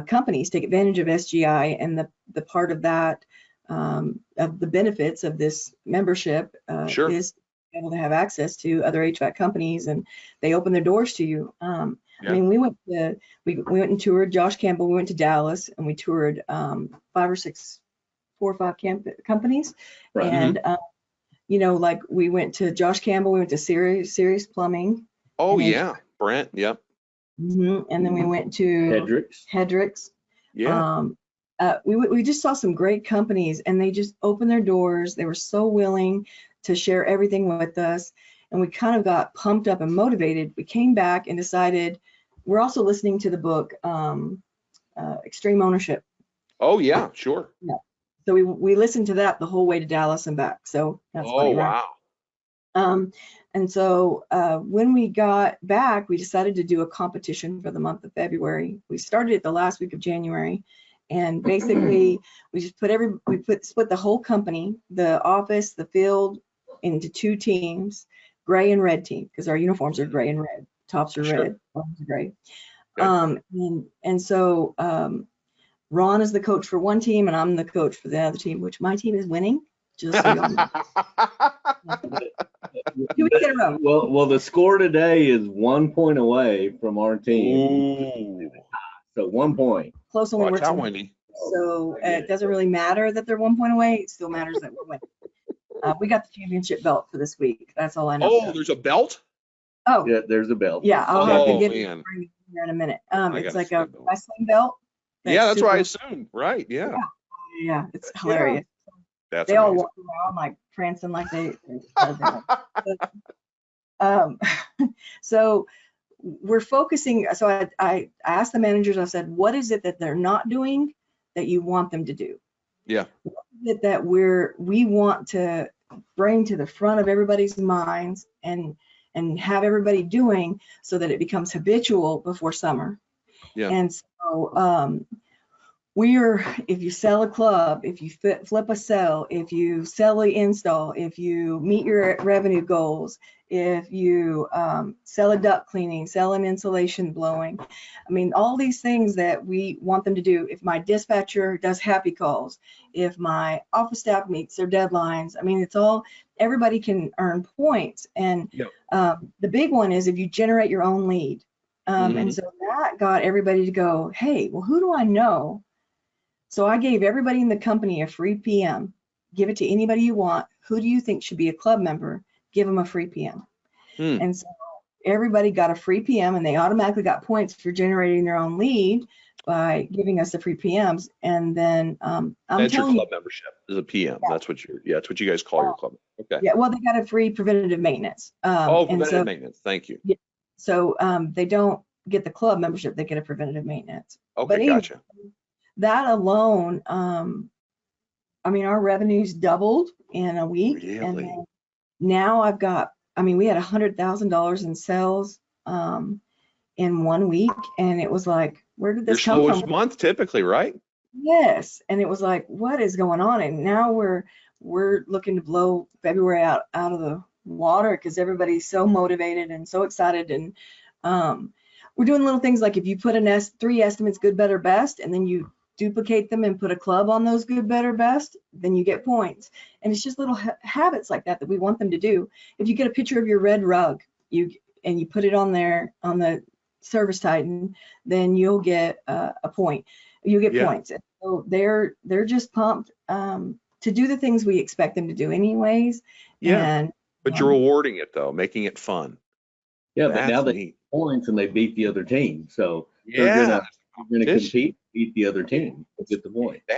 D: companies, take advantage of SGI, and the part of that of the benefits of this membership
E: Sure.
D: is able to have access to other HVAC companies, and they open their doors to you. I mean, we went and toured Josh Campbell. We went to Dallas and we toured 4 or 5 companies,
E: Right.
D: and you know, like we went to Josh Campbell, we went to Sirius Plumbing.
E: Oh,
D: and
E: yeah. Brent. Yep.
D: and then we went to Hedrick's.
E: Yeah.
D: We just saw some great companies, and they just opened their doors. They were so willing to share everything with us, and we kind of got pumped up and motivated. We came back and decided we're also listening to the book Extreme Ownership.
E: Oh, yeah. Sure.
D: Yeah. So we listened to that the whole way to Dallas and back. So that's funny, right?
E: Wow.
D: And so when we got back, we decided to do a competition for the month of February. We started it the last week of January, and basically we just split the whole company, the office, the field, into 2 teams, gray and red team, because our uniforms are gray and red. Tops are red, bottoms are gray.
E: Okay.
D: And so Ron is the coach for one team, and I'm the coach for the other team, which my team is winning. Just so y'all know. 2 weeks in a row.
C: Well, the score today is 1 point away from our team.
E: Ooh.
C: So 1 point.
D: Close only
E: Watch
D: works.
E: out, Wendy.
D: So it doesn't really matter that they're 1 point away. It still matters that we're winning. We got the championship belt for this week. That's all I know.
E: Oh, there's a belt?
D: Oh,
C: Yeah, there's a belt.
D: yeah. I'll have to give
E: man.
D: it here in a minute.
E: I
D: It's
E: gotta
D: like
E: see
D: a
E: that belt.
D: wrestling belt.
E: Yeah, that's what I
D: super-
E: assumed. Right. Yeah.
D: Yeah, it's hilarious.
E: That's
D: They all
E: amazing.
D: walk around like prancing like they. So we're focusing. So I asked the managers, I said, what is it that they're not doing that you want them to do?
E: Yeah.
D: What is it that we want to bring to the front of everybody's minds and have everybody doing so that it becomes habitual before summer?
E: Yeah.
D: And so if you sell a club, if you flip a sell, if you sell an install, if you meet your revenue goals, if you sell a duct cleaning, sell an insulation blowing, I mean, all these things that we want them to do. If my dispatcher does happy calls, if my office staff meets their deadlines, I mean, everybody can earn points. And the big one is if you generate your own lead. And so that got everybody to go, hey, well, who do I know? So I gave everybody in the company a free PM. Give it to anybody you want. Who do you think should be a club member? Give them a free PM. And so everybody got a free PM, and they automatically got points for generating their own lead by giving us the free PMs. And then
E: That's your club membership is a PM. Yeah. That's what you guys call your club. Okay.
D: Yeah. Well, they got a free preventative maintenance.
E: Preventative maintenance. Thank you.
D: Yeah. So they don't get the club membership; they get a preventative maintenance.
E: Okay,
D: but anyway,
E: gotcha.
D: That alone, I mean, our revenues doubled in a week.
E: Really?
D: And then now we had $100,000 in sales in 1 week, and it was like, where did this come from?
E: Month typically, right?
D: Yes, and it was like, what is going on? And now we're looking to blow February out of the water because everybody's so motivated and so excited. And we're doing little things like if you put 3 estimates, good, better, best, and then you duplicate them and put a club on those good, better, best, then you get points. And it's just little habits like that we want them to do. If you get a picture of your red rug, you put it on there on the Service Titan, then you'll get a point. You'll get points. And so they're just pumped to do the things we expect them to do anyways.
E: Yeah. But you're rewarding it though, making it fun.
C: Yeah, but now they get points and they beat the other team. So they're gonna compete, beat the other team. Get the point.
D: Yeah,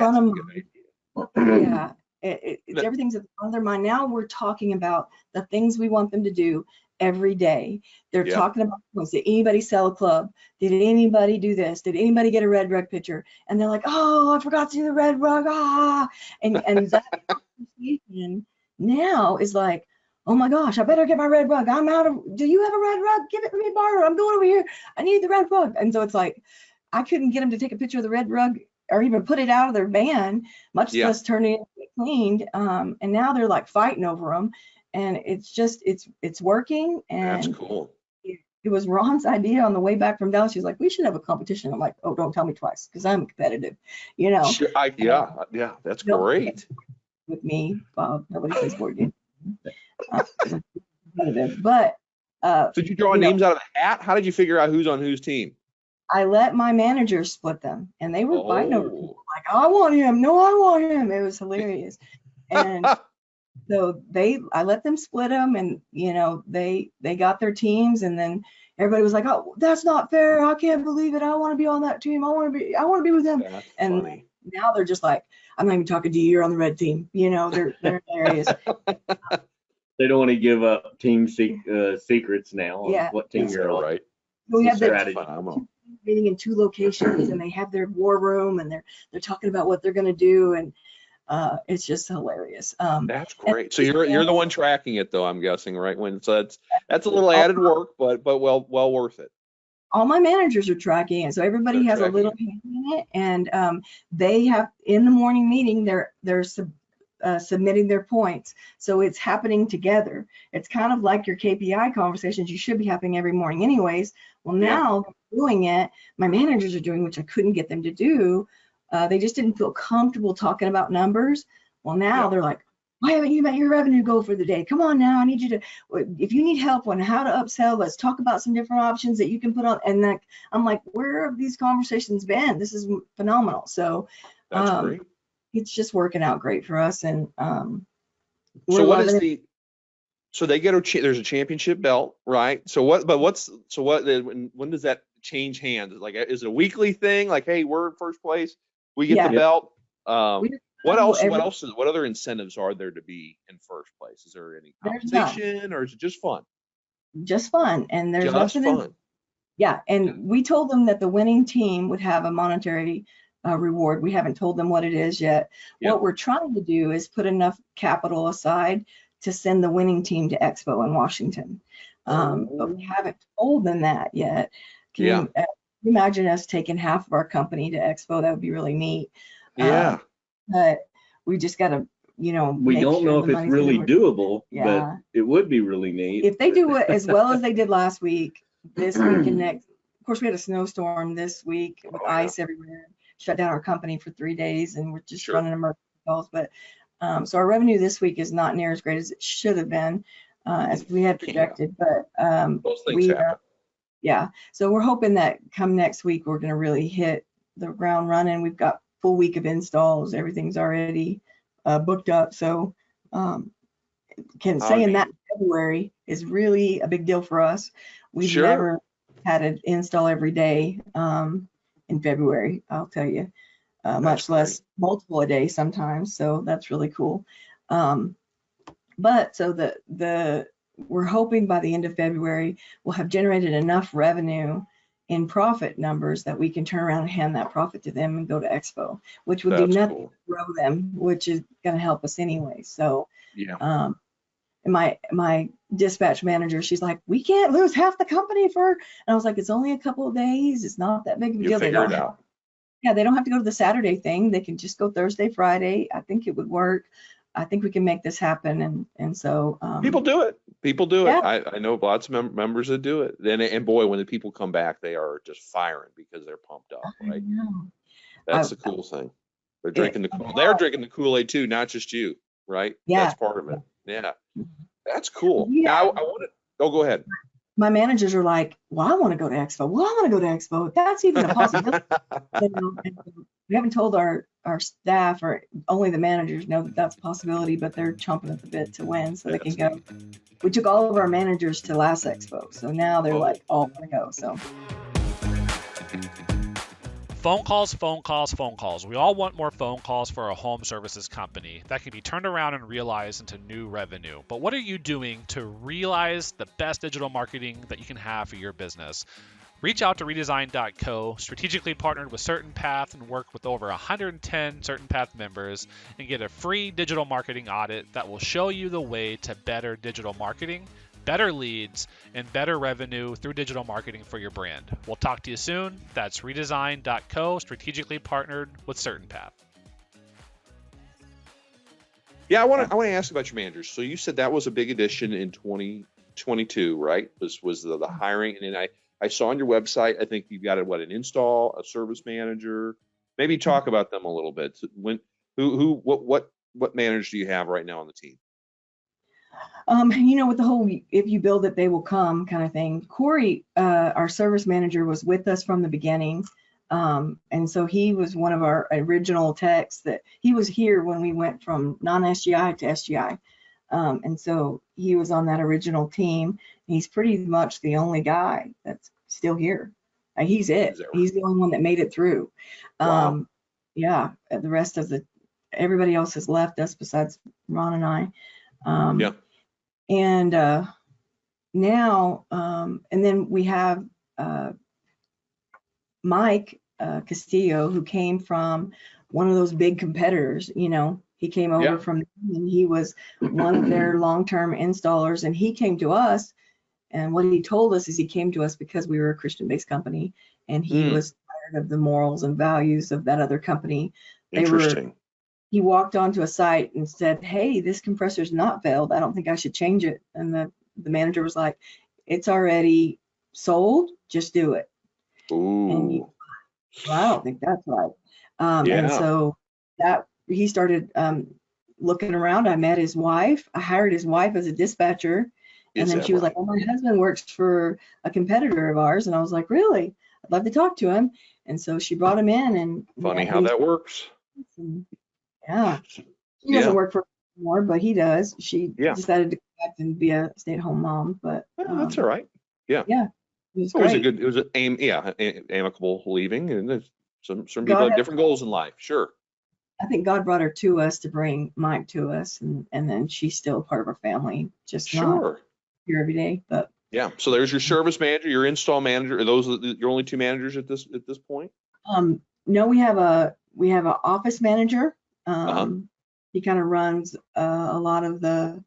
D: everything's at the front of their mind. Now we're talking about the things we want them to do every day. They're talking about points. Did anybody sell a club? Did anybody do this? Did anybody get a red rug picture? And they're like, oh, I forgot to do the red rug. And that conversation now is like, oh my gosh, I better get my red rug. Do you have a red rug? Give it to me, borrow. I'm going over here. I need the red rug. And so it's like, I couldn't get them to take a picture of the red rug or even put it out of their van, much
E: Yeah.
D: less turn it into it cleaned. And now they're like fighting over them, and it's working.
E: That's
D: And
E: cool.
D: it was Ron's idea on the way back from Dallas. She's like, we should have a competition. I'm like, oh, don't tell me twice, because I'm competitive, you know.
E: Sure, yeah, that's
D: No.
E: great.
D: With me, nobody plays board games. Competitive, but
E: Did you draw
D: you know,
E: names out of the hat? How did you figure out who's on whose team?
D: I let my managers split them, and they were fighting over people,
E: Oh.
D: like, I want him, no, I want him. It was hilarious. And so I let them split them, and you know, they got their teams, and then everybody was like, oh, that's not fair, I can't believe it, I want to be on that team, I want to be with them.
E: That's
D: And
E: funny.
D: now they're just like, I'm not even talking to you, you're on the red team, you know. They're hilarious.
C: They don't want to give up team secrets now on
D: Yeah.
C: what team
E: Is
C: you're
E: that
C: on.
E: right?
D: We have
C: the
D: the
C: strategy.
E: Phenomenal.
D: meeting in 2 locations, and they have their war room, and they're talking about what they're going to do, and it's just hilarious.
E: That's great. So you're the one tracking it though, I'm guessing, right? So that's a little added work, but well worth it.
D: All my managers are tracking it, so everybody
E: They're
D: has a little
E: tracking
D: hand in it, and they have, in the morning meeting, they're submitting their points, so it's happening together. It's kind of like your KPI conversations. You should be happening every morning anyways. Well, now doing it, my managers are doing, which I couldn't get them to do. They just didn't feel comfortable talking about numbers. Well, now they're like, why haven't you met your revenue goal for the day? Come on now, I need you to, if you need help on how to upsell, let's talk about some different options that you can put on. And I'm like, where have these conversations been? This is phenomenal. So
E: That's great.
D: it's just working out great for us. And
E: So what is so they get there's a championship belt, right? So when does that change hands? Like, is it a weekly thing? Like, hey, we're in first place, we get the belt. What other incentives are there to be in first place? Is there any compensation, or is it just fun?
D: Just fun. And there's
E: Just
D: nothing
E: fun.
D: and we told them that the winning team would have a monetary reward. We haven't told them what it is yet. What we're trying to do is put enough capital aside to send the winning team to Expo in Washington. But we haven't told them that yet. Can you imagine us taking half of our company to Expo? That would be really neat. But we just got to, you know,
C: we don't know if it's really doable, but it would be really neat.
D: If they do it as well as they did last week, this week and next. Of course, we had a snowstorm this week with ice everywhere. Shut down our company for 3 days, and we're just running emergency calls. But so our revenue this week is not near as great as it should have been, as we had projected. But
E: those things happen.
D: So we're hoping that come next week we're going to really hit the ground running. We've got full week of installs. Everything's already booked up. So saying that February is really a big deal for us. We've never had an install every day in February, I'll tell you, much less multiple a day sometimes. So that's really cool. But so we're hoping by the end of February we'll have generated enough revenue in profit numbers that we can turn around and hand that profit to them and go to Expo, which would do nothing to grow them, which is going to help us anyway. So and my dispatch manager, she's like, we can't lose half the company and I was like, it's only a couple of days, it's not that big of a deal. They don't have to go to the Saturday thing, they can just go Thursday, Friday. I think it would work. I think we can make this happen. And so
E: people do it. I know lots of members that do it. And boy, when the people come back, they are just firing because they're pumped up, right? That's the cool thing. They're drinking the Kool-Aid too, not just you, right? That's part of it. That's cool. Now I want to go ahead.
D: My managers are like, well, I want to go to Expo. Well, I want to go to Expo. If that's even a possibility. We haven't told our staff, or only the managers know that that's a possibility, but they're chomping at the bit to win so they can go. We took all of our managers to last Expo. So now they're like, all going to go. So.
A: Phone calls. We all want more phone calls for a home services company that can be turned around and realized into new revenue. But what are you doing to realize the best digital marketing that you can have for your business? Reach out to redesign.co, strategically partnered with Certain Path, and work with over 110 Certain Path members and get a free digital marketing audit that will show you the way to better digital marketing
F: better leads, and better revenue through digital marketing for your brand. We'll talk to you soon. That's redesign.co, strategically partnered with CertainPath.
E: Yeah, I want to ask about your managers. So you said that was a big addition in 2022, right? Was the hiring, and then I saw on your website, I think you've got an install, a service manager. Maybe talk about them a little bit. What managers do you have right now on the team?
D: With the whole "if you build it, they will come" kind of thing. Corey, our service manager, was with us from the beginning. And so he was one of our original techs that he was here when we went from non-SGI to SGI. And so he was on that original team. He's pretty much the only guy that's still here. He's it. He's the only one that made it through.
E: Wow.
D: Yeah, the rest of everybody else has left us besides Ron and I.
E: Yeah.
D: And now, and then we have Mike Castillo, who came from one of those big competitors. He came over from, and he was one of their long-term installers, and he came to us. And what he told us is he came to us because we were a Christian-based company, and he was tired of the morals and values of that other company.
E: Interesting.
D: He walked onto a site and said, "Hey, this compressor's not valved. I don't think I should change it." And the manager was like, "It's already sold. Just do it."
E: Ooh.
D: And I don't think that's right. And so that he started looking around. I met his wife. I hired his wife as a dispatcher. And then she was like, "Oh, my husband works for a competitor of ours." And I was like, "Really? I'd love to talk to him." And so she brought him in. And
E: funny how that works.
D: And, he doesn't work for her anymore, but he does. She decided to come back and be a stay-at-home mom. But
E: that's all right. Yeah.
D: Yeah. It was
E: an amicable leaving, and there's some people have different goals in life. Sure.
D: I think God brought her to us to bring Mike to us, and then she's still a part of our family, just not here every day. But
E: yeah, so there's your service manager, your install manager. Are those your only two managers at this point?
D: No, we have an office manager. He kind of runs a lot of the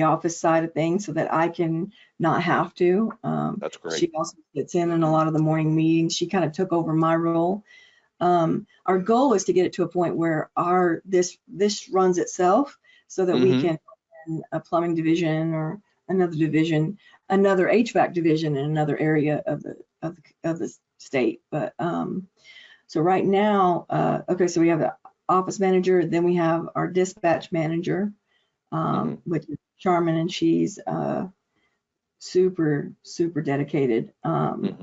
D: office side of things so that I can not have to.
E: That's great.
D: She also sits in a lot of the morning meetings. She kind of took over my role. Our goal is to get it to a point where this runs itself, so that we can open a plumbing division or another HVAC division in another area of the state. But so right now, so we have the office manager, then we have our dispatch manager, which is Charmin, and she's super dedicated. And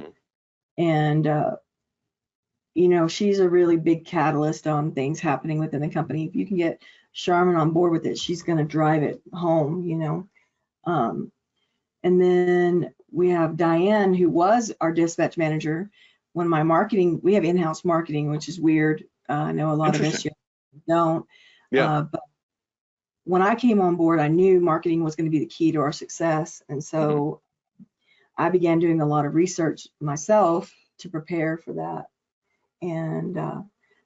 D: she's a really big catalyst on things happening within the company. If you can get Charmin on board with it, she's going to drive it home. And then we have Diane, who was our dispatch manager. When we have in-house marketing, which is weird. I know a lot of us don't. But when I came on board, I knew marketing was going to be the key to our success. And so I began doing a lot of research myself to prepare for that. And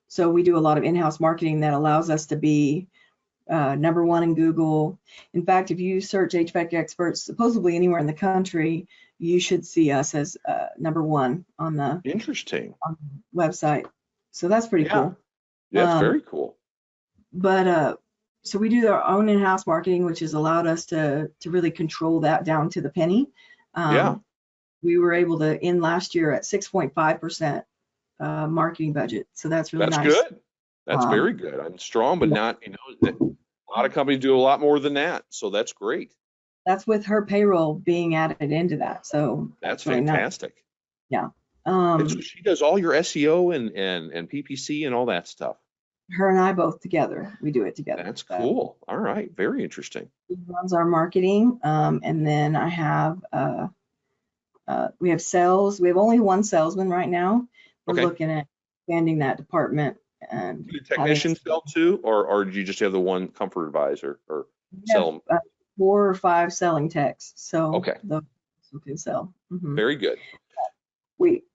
D: so we do a lot of in-house marketing that allows us to be number one in Google. In fact, if you search HVAC experts, supposedly anywhere in the country, you should see us as number one on the website. So that's pretty cool.
E: Yeah, it's very cool.
D: But so we do our own in-house marketing, which has allowed us to really control that down to the penny. We were able to end last year at 6.5% marketing budget. So that's really nice.
E: That's good. That's very good. I'm strong, but not, a lot of companies do a lot more than that. So that's great.
D: That's with her payroll being added into that. So
E: that's
D: really
E: fantastic.
D: Nice. Yeah.
E: And so she does all your SEO and PPC and all that stuff.
D: Her and I both together. We do it together.
E: That's cool. All right. Very interesting.
D: She runs our marketing. And then I have, we have sales. We have only one salesman right now. We're looking at expanding that department. And
E: do technicians sell too, or do you just have the one comfort advisor or sell?
D: 4 or 5 selling techs. So those who can sell.
E: Very good.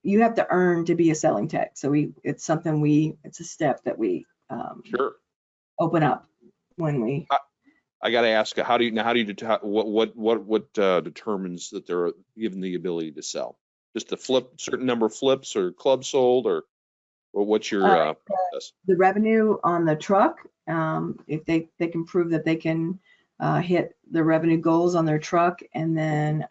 D: You have to earn to be a selling tech. So it's a step that we open up when we
E: I got to ask, how do you what determines that they're given the ability to sell? Just a certain number of flips or clubs sold, or what's your process?
D: The revenue on the truck, if they can prove that they can hit the revenue goals on their truck, and then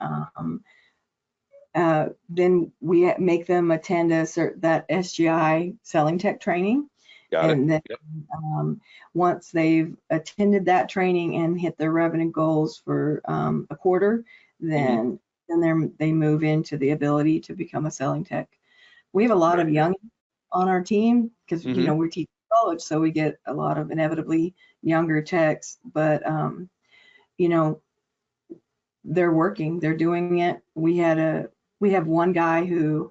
D: we make them attend that SGI selling tech training.
E: Got
D: and
E: it.
D: then once they've attended that training and hit their revenue goals for a quarter, then they move into the ability to become a selling tech. We have a lot of young on our team because you know we're teaching college, so we get a lot of inevitably younger techs, but you know, they're working, they're doing it. We have one guy who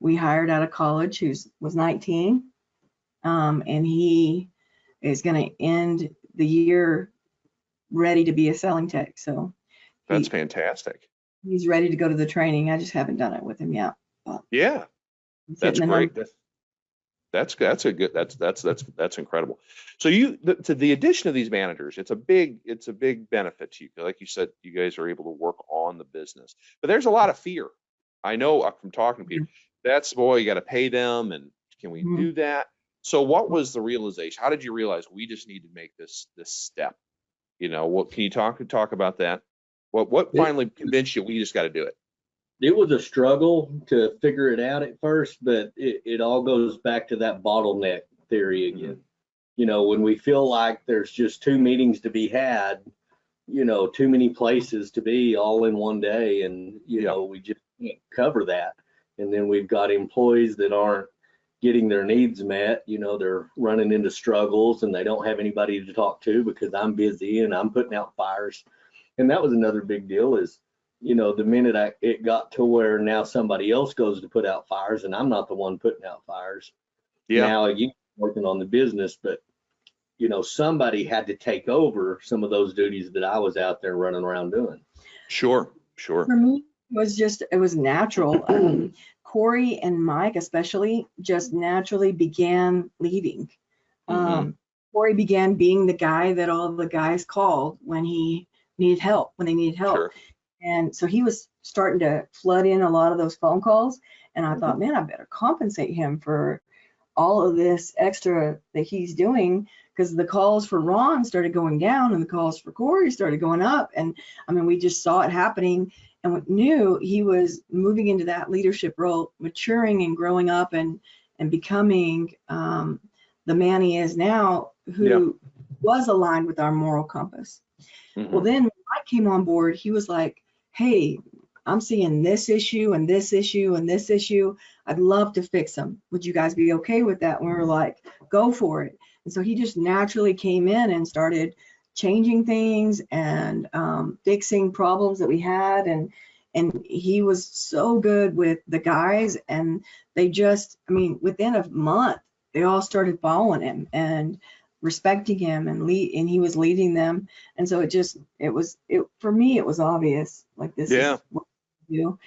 D: we hired out of college who was 19, and he is going to end the year ready to be a selling tech. So
E: that's fantastic.
D: He's ready to go to the training. I just haven't done it with him yet.
E: Yeah, that's great. That's incredible. So to the addition of these managers, it's a big benefit to you. Like you said, you guys are able to work on the business, but there's a lot of fear. I know from talking to people, you got to pay them, and can we do that? So what was the realization? How did you realize we just need to make this step? You know, what can you talk about that? What finally convinced you we just got to do it?
C: It was a struggle to figure it out at first, but it all goes back to that bottleneck theory again. You know, when we feel like there's just too meetings to be had, you know, too many places to be all in one day, and you know, we just can't cover that. And then we've got employees that aren't getting their needs met. You know, they're running into struggles and they don't have anybody to talk to because I'm busy and I'm putting out fires. And that was another big deal is, you know, the minute it got to where now somebody else goes to put out fires and I'm not the one putting out fires. Now again, working on the business, but you know, somebody had to take over some of those duties that I was out there running around doing.
E: Sure.
D: For me, it was natural. Corey and Mike especially just naturally began leading. Corey began being the guy that all the guys called when they needed help. Sure. And so he was starting to flood in a lot of those phone calls. And I thought, man, I better compensate him for all of this extra that he's doing, because the calls for Ron started going down and the calls for Corey started going up. And I mean, we just saw it happening, and we knew he was moving into that leadership role, maturing and growing up and becoming the man he is now, who was aligned with our moral compass. Well, then when I came on board, he was like, hey, I'm seeing this issue and this issue and this issue. I'd love to fix them. Would you guys be okay with that? And we were like, go for it. And so he just naturally came in and started changing things and fixing problems that we had. And he was so good with the guys, and they just, I mean, within a month, they all started following him and respecting him, and he was leading them. And so for me, it was obvious, like, this is what we do.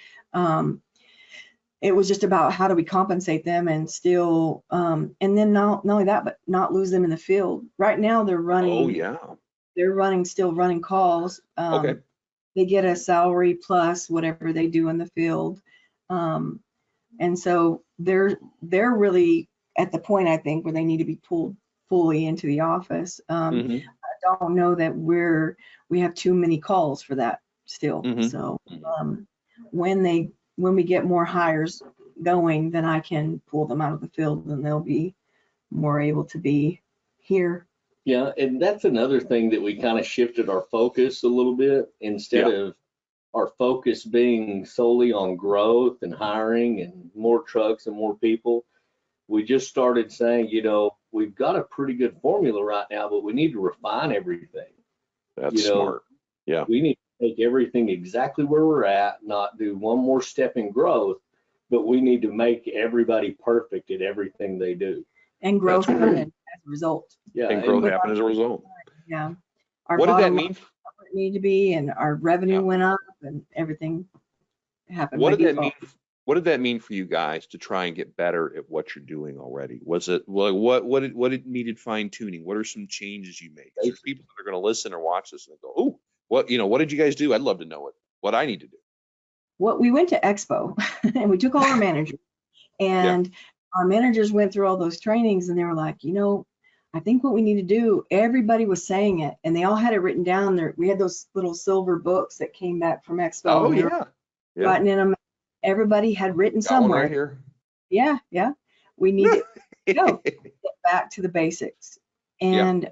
D: It was just about how do we compensate them and still, and then not only that, but not lose them in the field. Right now they're running, still running calls. They get a salary plus whatever they do in the field. And so they're really at the point, I think, where they need to be pulled fully into the office. I don't know that we have too many calls for that still. So when we get more hires going, then I can pull them out of the field and they'll be more able to be here.
C: Yeah, and that's another thing that we kind of shifted our focus a little bit. Instead of our focus being solely on growth and hiring and more trucks and more people, we just started saying, you know, we've got a pretty good formula right now, but we need to refine everything.
E: That's smart. Yeah.
C: We need to take everything exactly where we're at, not do one more step in growth, but we need to make everybody perfect at everything they do.
D: And growth happen as a result.
C: Yeah.
E: And growth happen as a result.
D: Yeah.
E: What did that mean?
D: Where it needed to be, and our revenue went up and everything happened.
E: What did that mean What did that mean for you guys to try and get better at what you're doing already? Was it what it needed fine tuning? What are some changes you made? 'Cause there's people that are going to listen or watch this and they go, "Oh, what did you guys do? I'd love to know what I need to do."
D: We went to Expo and we took all our managers, and our managers went through all those trainings, and they were like, I think what we need to do, everybody was saying it, and they all had it written down there. We had those little silver books that came back from Expo.
E: Oh,
D: and they were writing in them. Everybody had written
E: Got one
D: somewhere.
E: right here.
D: Yeah. We need to get back to the basics and,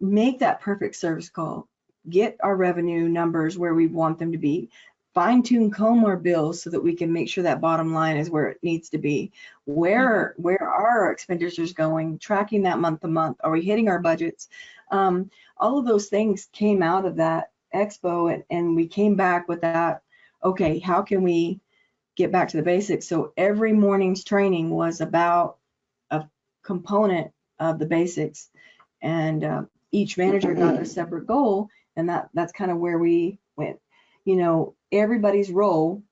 D: make that perfect service call, get our revenue numbers where we want them to be, fine tune, comb our bills so that we can make sure that bottom line is where it needs to be. Where are our expenditures going? Tracking that month to month. Are we hitting our budgets? All of those things came out of that Expo, and we came back with that. Okay, how can we get back to the basics? So every morning's training was about a component of the basics, and each manager got a separate goal, and that's kind of where we went. Everybody's role,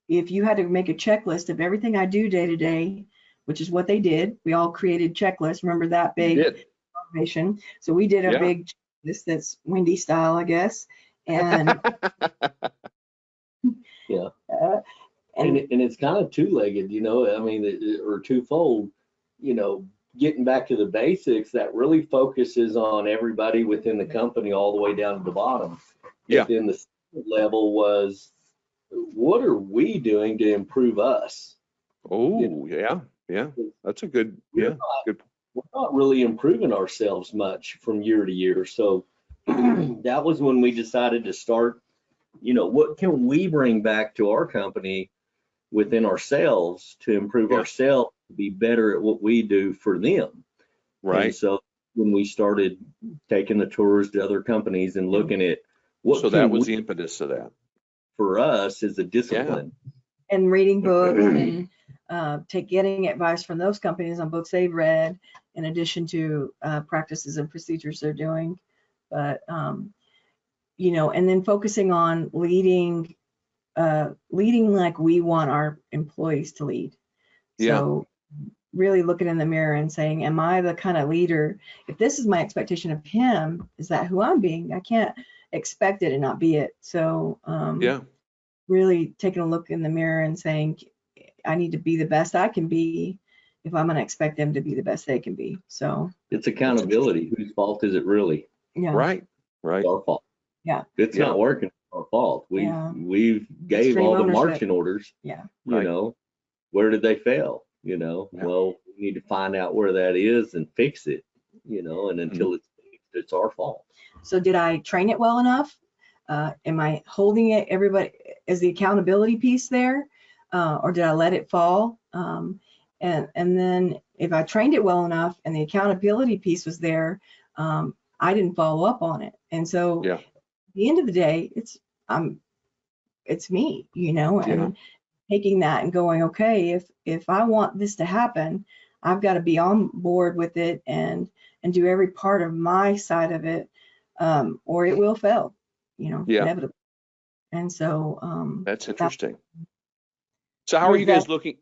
D: if you had to make a checklist of everything I do day to day, which is what they did, we all created checklists. Remember that big motivation? So we did a big checklist that's Wendy style, I guess. And
C: and it's kind of two-legged, or twofold, getting back to the basics that really focuses on everybody within the company all the way down to the bottom. Then the level was, what are we doing to improve us?
E: Oh, that's a good, good.
C: We're not really improving ourselves much from year to year. So that was when we decided to start, what can we bring back to our company within ourselves to improve ourselves, to be better at what we do for them.
E: Right.
C: And so when we started taking the tours to other companies and looking at what,
E: so that was the impetus of that.
C: For us is a discipline.
D: And reading books and getting advice from those companies on books they've read, in addition to practices and procedures they're doing. But and then focusing on leading like we want our employees to lead. So really looking in the mirror and saying, am I the kind of leader? If this is my expectation of him, is that who I'm being? I can't expect it and not be it. So really taking a look in the mirror and saying, I need to be the best I can be if I'm going to expect them to be the best they can be. So
C: it's accountability. Whose fault is it really?
E: Right.
C: It's our fault. It's not working. It's our fault. We've gave
D: Extreme
C: all the
D: ownership.
C: marching orders. Where did they fail? Well, we need to find out where that is and fix it. And until it's our fault.
D: So did I train it well enough? Am I holding it, everybody, as the accountability piece there? Or did I let it fall? And then if I trained it well enough and the accountability piece was there, I didn't follow up on it. And so at the end of the day, it's me, and taking that and going, okay, if I want this to happen, I've got to be on board with it and do every part of my side of it, or it will fail, inevitably. And so
E: that's interesting. So how are you guys looking?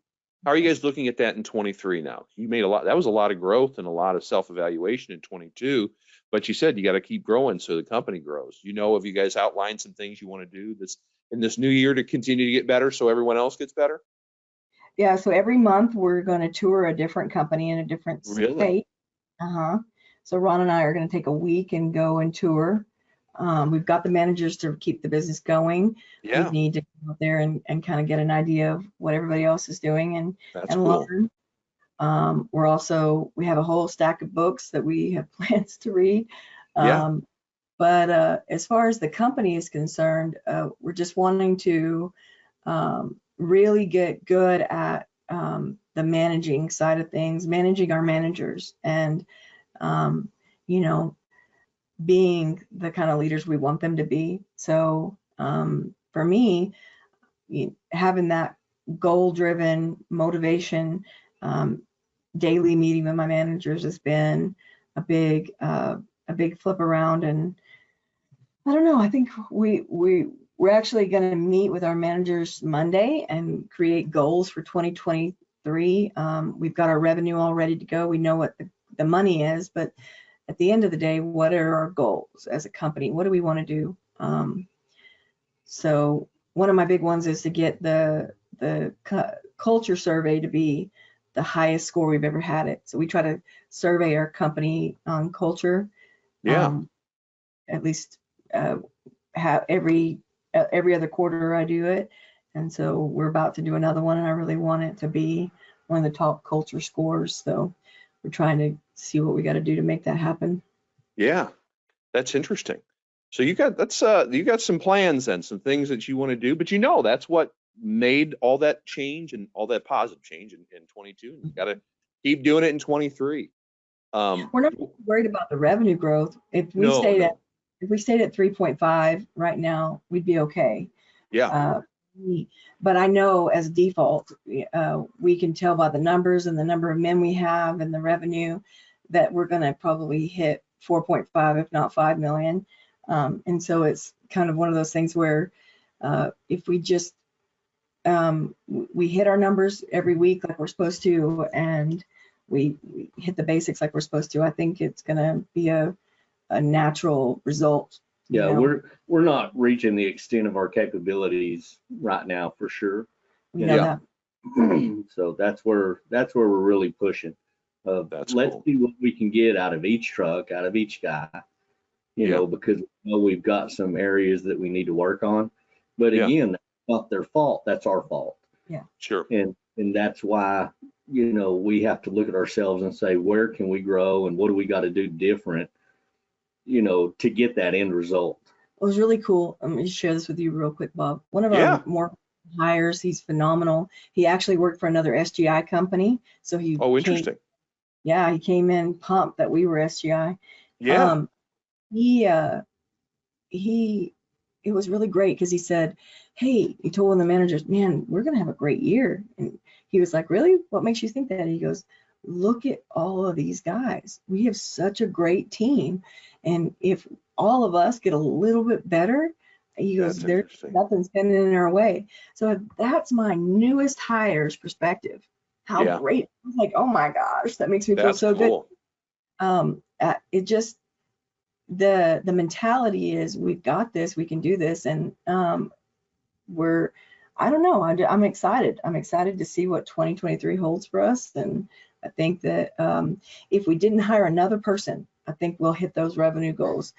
E: How are you guys looking at that in 23 now? You made a lot. That was a lot of growth and a lot of self-evaluation in 22. But you said you got to keep growing so the company grows. Have you guys outlined some things you want to do in this new year to continue to get better so everyone else gets better?
D: Yeah. So every month we're going to tour a different company in a different state. So Ron and I are going to take a week and go and tour. We've got the managers to keep the business going. We need to go out there and kind of get an idea of what everybody else is doing and learn. We have a whole stack of books that we have plans to read. But as far as the company is concerned, we're just wanting to really get good at the managing side of things, managing our managers, and being the kind of leaders we want them to be. So for me, having that goal-driven motivation, daily meeting with my managers has been a big flip around. And I don't know, I think we we're actually going to meet with our managers Monday and create goals for 2023. We've got our revenue all ready to go. We know what the money is, but at the end of the day, what are our goals as a company? What do we want to do? So one of my big ones is to get the culture survey to be the highest score we've ever had it. So we try to survey our company on culture.
E: Yeah.
D: At least have every other quarter I do it. And so we're about to do another one, and I really want it to be one of the top culture scores. So we're trying to see what we got to do to make that happen.
E: Yeah. That's interesting. So you got some plans and some things that you want to do, but that's what made all that change and all that positive change in 22. And you got to keep doing it in 23.
D: We're not worried about the revenue growth. If we stayed at 3.5 right now, we'd be okay.
E: Yeah.
D: But I know as default, we can tell by the numbers and the number of men we have and the revenue that we're going to probably hit 4.5, if not 5 million. And so it's kind of one of those things where if we just we hit our numbers every week like we're supposed to, and we hit the basics like we're supposed to, I think it's going to be a natural result.
C: Yeah, we're not reaching the extent of our capabilities right now for sure.
D: We know that.
C: So that's where we're really pushing.
E: Let's
C: cool. See what we can get out of each truck, out of each guy, because we've got some areas that we need to work on. But again, that's not their fault. That's our fault.
D: Yeah.
E: Sure.
C: And that's why, we have to look at ourselves and say, where can we grow and what do we got to do different, to get that end result.
D: It was really cool. Let me share this with you real quick, Bob. One of our more hires, he's phenomenal. He actually worked for another SGI company. So he
E: interesting.
D: He came in pumped that we were SGI.
E: Yeah.
D: It was really great because he said, hey, he told one of the managers, man, we're going to have a great year. And he was like, really? What makes you think that? And he goes, look at all of these guys. We have such a great team. And if all of us get a little bit better, he goes, there's nothing standing in our way. So that's my newest hire's perspective. How great. I was like, oh my gosh, that makes me feel so
E: cool.
D: Good. It just, the mentality is we've got this, we can do this. And I don't know, I'm excited. I'm excited to see what 2023 holds for us. And I think that if we didn't hire another person, I think we'll hit those revenue goals.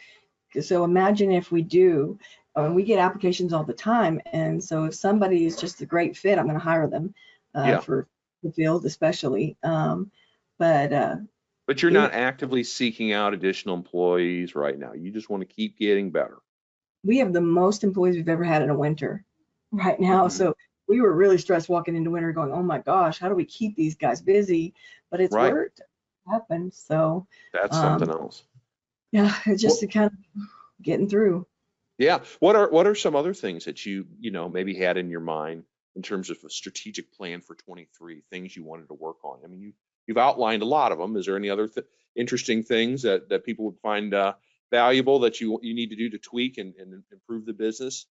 D: So imagine if we do, we get applications all the time. And so if somebody is just a great fit, I'm going to hire them for the field, especially.
E: But you're not actively seeking out additional employees right now. You just want to keep getting better.
D: We have the most employees we've ever had in a winter right now. Mm-hmm. So we were really stressed walking into winter going, oh my gosh, how do we keep these guys busy? But it's worked. It happened. So
E: that's something else.
D: Yeah, it's just kind of getting through.
E: Yeah. What are some other things that you maybe had in your mind in terms of a strategic plan for 23, things you wanted to work on? I mean, you've outlined a lot of them. Is there any other interesting things that people would find valuable that you need to do to tweak and improve the business?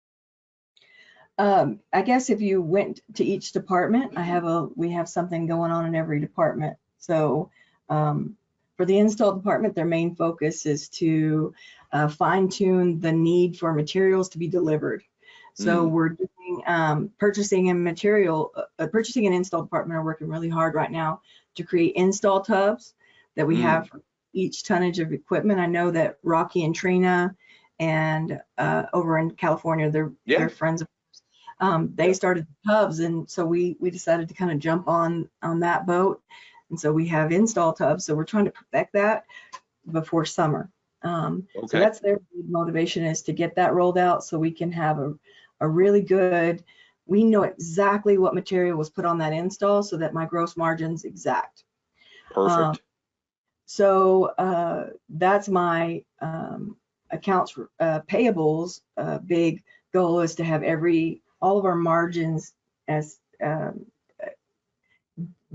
D: I guess if you went to each department, we have something going on in every department. So for the install department, their main focus is to fine tune the need for materials to be delivered. So we're doing purchasing and install department are working really hard right now to create install tubs that we have for each tonnage of equipment. I know that Rocky and Trina and over in California, they're friends of ours. They started tubs, and so we decided to kind of jump on that boat. And so we have install tubs. So we're trying to perfect that before summer. So that's their motivation, is to get that rolled out so we can have a really good, we know exactly what material was put on that install so that my gross margin's exact.
E: Perfect.
D: So that's my accounts payables big goal, is to have all of our margins as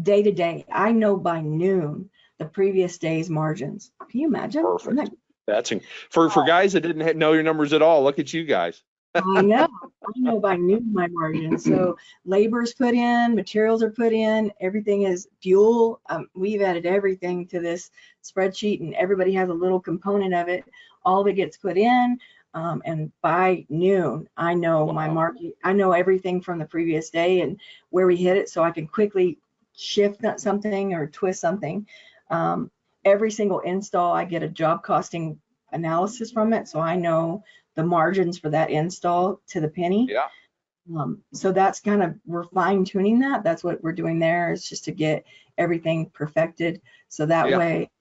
D: day to day. I know by noon the previous day's margins. Can you imagine?
E: Perfect. That's for guys that didn't know your numbers at all. Look at you guys.
D: I know by noon my margin. So labor's put in, materials are put in, everything is fuel. We've added everything to this spreadsheet, and everybody has a little component of it. All of it gets put in, and by noon, I know my market. I know everything from the previous day and where we hit it, so I can quickly shift something or twist something. Every single install, I get a job costing analysis from it, so I know the margins for that install to the penny.
E: Yeah.
D: So that's kind of, we're fine tuning that. That's what we're doing there, is just to get everything perfected. So that way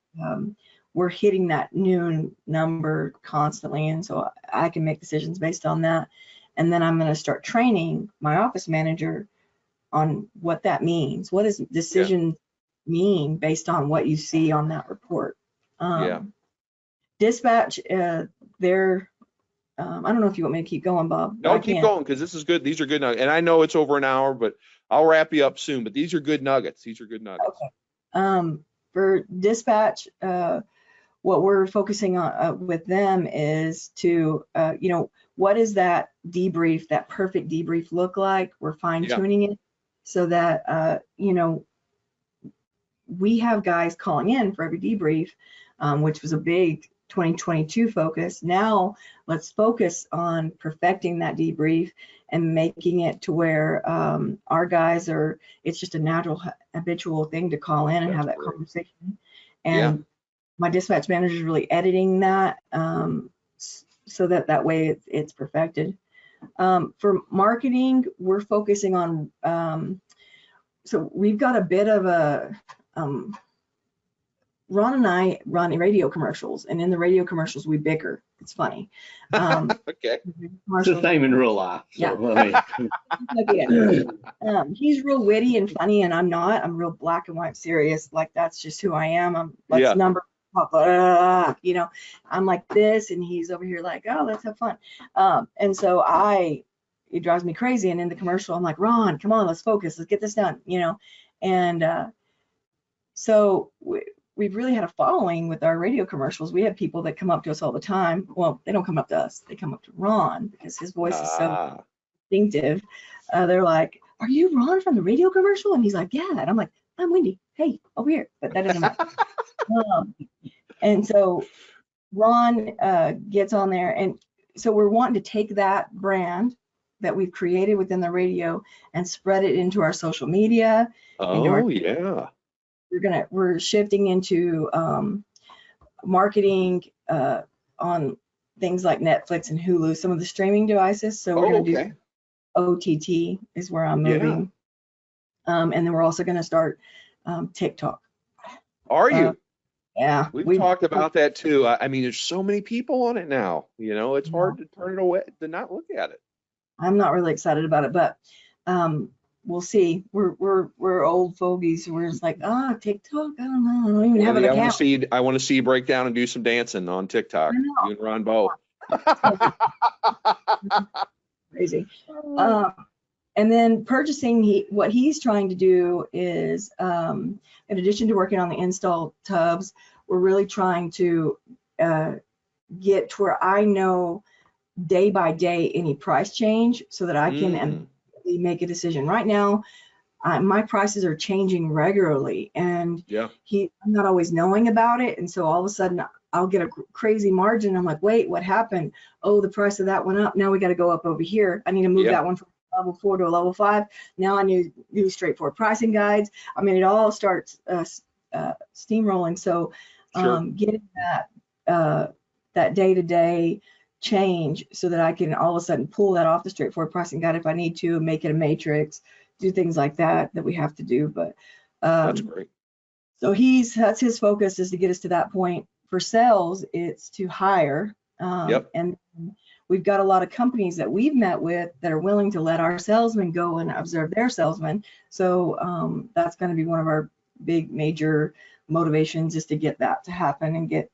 D: we're hitting that noon number constantly. And so I can make decisions based on that. And then I'm going to start training my office manager on what that means. What does decision mean based on what you see on that report? Dispatch, they're, I don't know if you want me to keep going, Bob.
E: No, keep going, because this is good. These are good nuggets. And I know it's over an hour, but I'll wrap you up soon. But these are good nuggets. These are good nuggets.
D: Okay. For dispatch, what we're focusing on with them is to, what does that debrief, that perfect debrief look like? We're fine tuning it so that, we have guys calling in for every debrief, which was a big 2022 focus. Now let's focus on perfecting that debrief and making it to where our guys are, it's just a natural habitual thing to call in and have that conversation. And my dispatch manager is really editing that so that way it's perfected. For marketing, we're focusing on, so we've got a bit of a, Ron and I run radio commercials, and in the radio commercials we bicker. It's funny.
E: Okay.
C: It's the same in real life. So,
D: he's real witty and funny, and I'm not. I'm real black and white serious. Like, that's just who I am. I'm number, I'm like this, and he's over here like, oh, let's have fun. And so it drives me crazy. And in the commercial, I'm like, Ron, come on, let's focus. Let's get this done, And so we've really had a following with our radio commercials. We have people that come up to us all the time. Well, they don't come up to us. They come up to Ron because his voice is so distinctive. They're like, are you Ron from the radio commercial? And he's like, yeah. And I'm like, I'm Wendy. Hey, over here. But that doesn't matter. And so Ron gets on there. And so we're wanting to take that brand that we've created within the radio and spread it into our social media. We're shifting into marketing on things like Netflix and Hulu, some of the streaming devices. So we're going to do OTT is where I'm moving. And then we're also going to start TikTok.
E: Are you?
D: Yeah.
E: We've talked about that too. I mean, there's so many people on it now. It's hard to turn it away, to not look at it.
D: I'm not really excited about it, but we'll see. We're old fogies. We're just like, TikTok. I don't know. I don't even have an account.
E: I want to see you break down and do some dancing on TikTok. You and Ron both.
D: Crazy. And then purchasing, what he's trying to do is, in addition to working on the install tubs, we're really trying to get to where I know day by day any price change so that I can make a decision. Right now, my prices are changing regularly, and I'm not always knowing about it. And so all of a sudden I'll get a crazy margin. I'm like, wait, what happened? Oh, the price of that went up. Now we got to go up over here. I need to move that one from level 4 to a level 5. Now I need straightforward pricing guides. I mean, it all starts steamrolling. So getting that day-to-day change so that I can all of a sudden pull that off the straightforward pricing guide if I need to, make it a matrix, do things like that we have to do. But
E: that's great.
D: So that's his focus, is to get us to that point. For sales, it's to hire. And we've got a lot of companies that we've met with that are willing to let our salesmen go and observe their salesmen. So that's going to be one of our big major motivations, is to get that to happen and get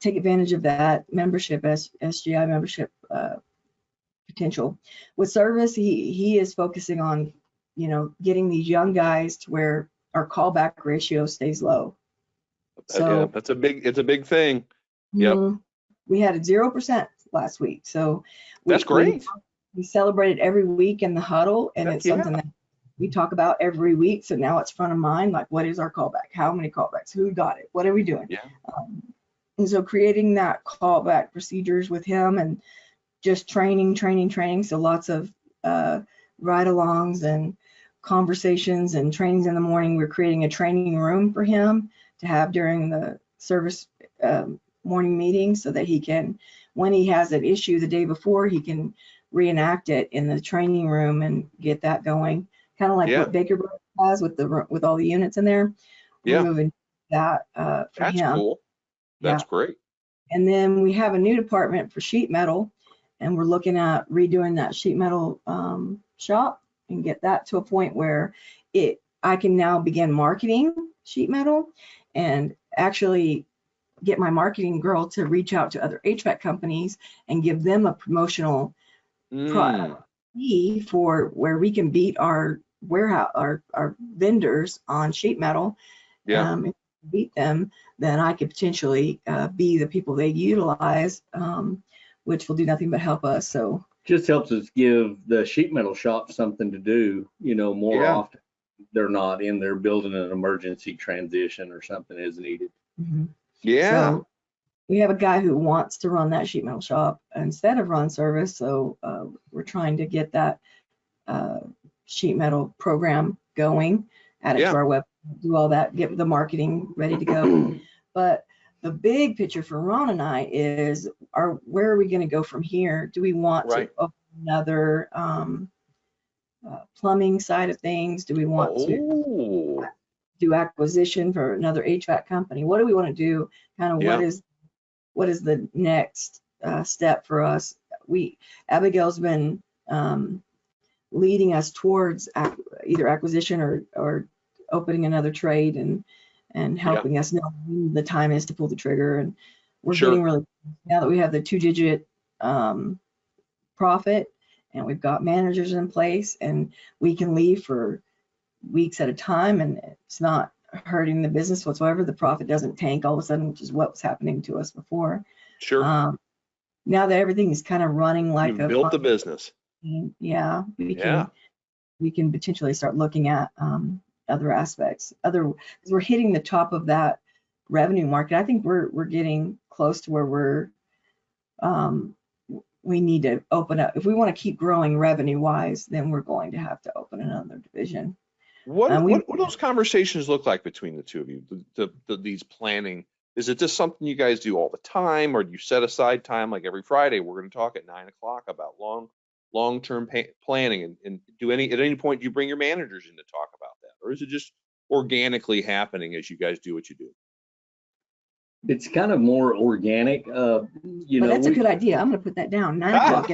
D: take advantage of that membership, SGI membership potential. With service, he is focusing on, getting these young guys to where our callback ratio stays low. So
E: it's a big thing. Yep.
D: We had a 0% last week. So
E: That's great.
D: We celebrate it every week in the huddle, and
E: Heck
D: it's something
E: yeah.
D: that we talk about every week. So now it's front of mind, like what is our callback? How many callbacks? Who got it? What are we doing?
E: Yeah.
D: And so creating that callback procedures with him and just training. So lots of ride-alongs and conversations and trainings in the morning. We're creating a training room for him to have during the service morning meeting so that he can, when he has an issue the day before, he can reenact it in the training room and get that going. Kind of like
E: Yeah.
D: what Baker Brothers has with all the units in there. We're
E: Yeah.
D: moving that for
E: That's
D: him.
E: cool. That's great.
D: And then we have a new department for sheet metal, and we're looking at redoing that sheet metal shop and get that to a point where I can now begin marketing sheet metal and actually get my marketing girl to reach out to other HVAC companies and give them a promotional fee for where we can beat our warehouse, our vendors on sheet metal.
E: Yeah.
D: If we beat them, then I could potentially be the people they utilize, which will do nothing but help us. So
C: Just helps us give the sheet metal shop something to do, more
E: Yeah.
C: often. They're not in there building an emergency transition or something is needed.
E: Yeah.
D: So we have a guy who wants to run that sheet metal shop instead of run service. So we're trying to get that sheet metal program going, add it to our web, do all that, get the marketing ready to go. But the big picture for Ron and I is, where are we going to go from here? Do we want to open another plumbing side of things? Do we want to do acquisition for another HVAC company? What do we want to do? Kind of what is the next step for us? Abigail's been leading us towards either acquisition or opening another trade and helping us know when the time is to pull the trigger. And we're getting really, now that we have the 2-digit profit and we've got managers in place and we can leave for weeks at a time and it's not hurting the business whatsoever. The profit doesn't tank all of a sudden, which is what was happening to us before.
E: Sure.
D: Now that everything is kind of running like
E: You've built the business.
D: Yeah, we can potentially start looking at other aspects. Because we're hitting the top of that revenue market. I think we're getting close to where we need to open up. If we want to keep growing revenue wise, then we're going to have to open another division.
E: What do those conversations look like between the two of you? These planning, is it just something you guys do all the time, or do you set aside time like every Friday? We're going to talk at 9 o'clock about long-term planning, and at any point do you bring your managers in to talk about that, or is it just organically happening as you guys do what you do?
C: It's kind of more organic.
D: Well, that's a good idea. I'm going to put that down. 9 o'clock.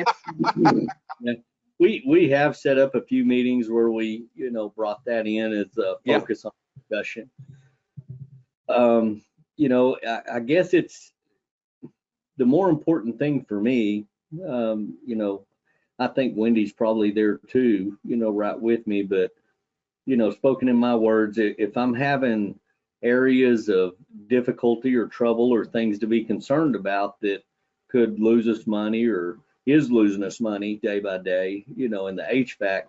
C: We have set up a few meetings where we, brought that in as a focus on discussion. I guess it's the more important thing for me. I think Wendy's probably there too, right with me. But, spoken in my words, if I'm having areas of difficulty or trouble or things to be concerned about that could lose us money or is losing us money day by day, in the HVAC,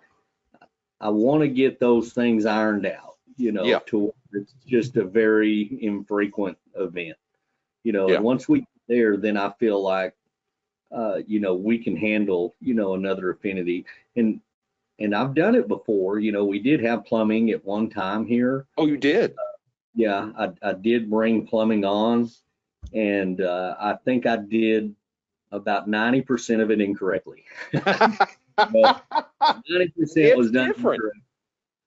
C: I want to get those things ironed out, to where it's just a very infrequent event, and once we get there, then I feel like, we can handle, another affinity. And I've done it before. We did have plumbing at one time here.
E: Oh, you did?
C: I did bring plumbing on, and I think I did about 90% of it incorrectly. 90% was done different.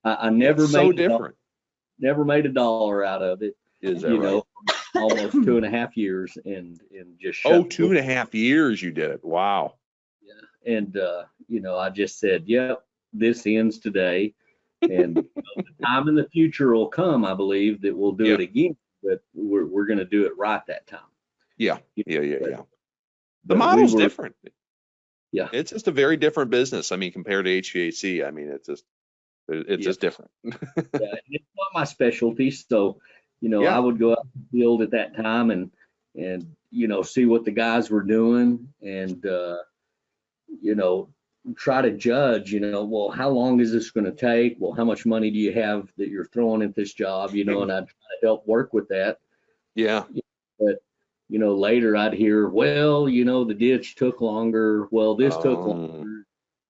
C: I never made a dollar out of it.
E: Is that right?
C: Almost 2.5 years and just shut.
E: 2.5 years you did it. Wow.
C: Yeah. And I just said, yep, this ends today. And the time in the future will come, I believe, that we'll do it again, but we're going to do it right that time.
E: Yeah. The model's different.
C: Yeah.
E: It's just a very different business. I mean, compared to HVAC, I mean, it's just different.
C: It's not my specialty. So, I would go out and build at that time and, and see what the guys were doing, and try to judge, well, how long is this going to take? Well, how much money do you have that you're throwing at this job? And I'd try to help work with that.
E: Yeah.
C: But, later I'd hear, well, the ditch took longer. Well, this took longer.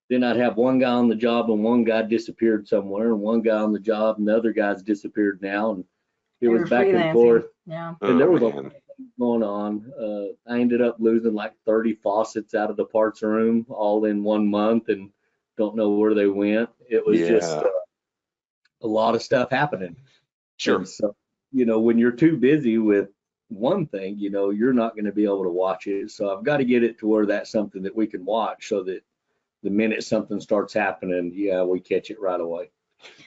C: Then I'd have one guy on the job and one guy disappeared somewhere, and one guy on the job and the other guy's disappeared now. And it was back and forth.
D: Yeah.
C: And there was a lot of things going on. I ended up losing like 30 faucets out of the parts room all in 1 month, and don't know where they went. It was just a lot of stuff happening.
E: Sure.
C: And so, when you're too busy with one thing, you're not going to be able to watch it. So I've got to get it to where that's something that we can watch, so that the minute something starts happening, we catch it right away.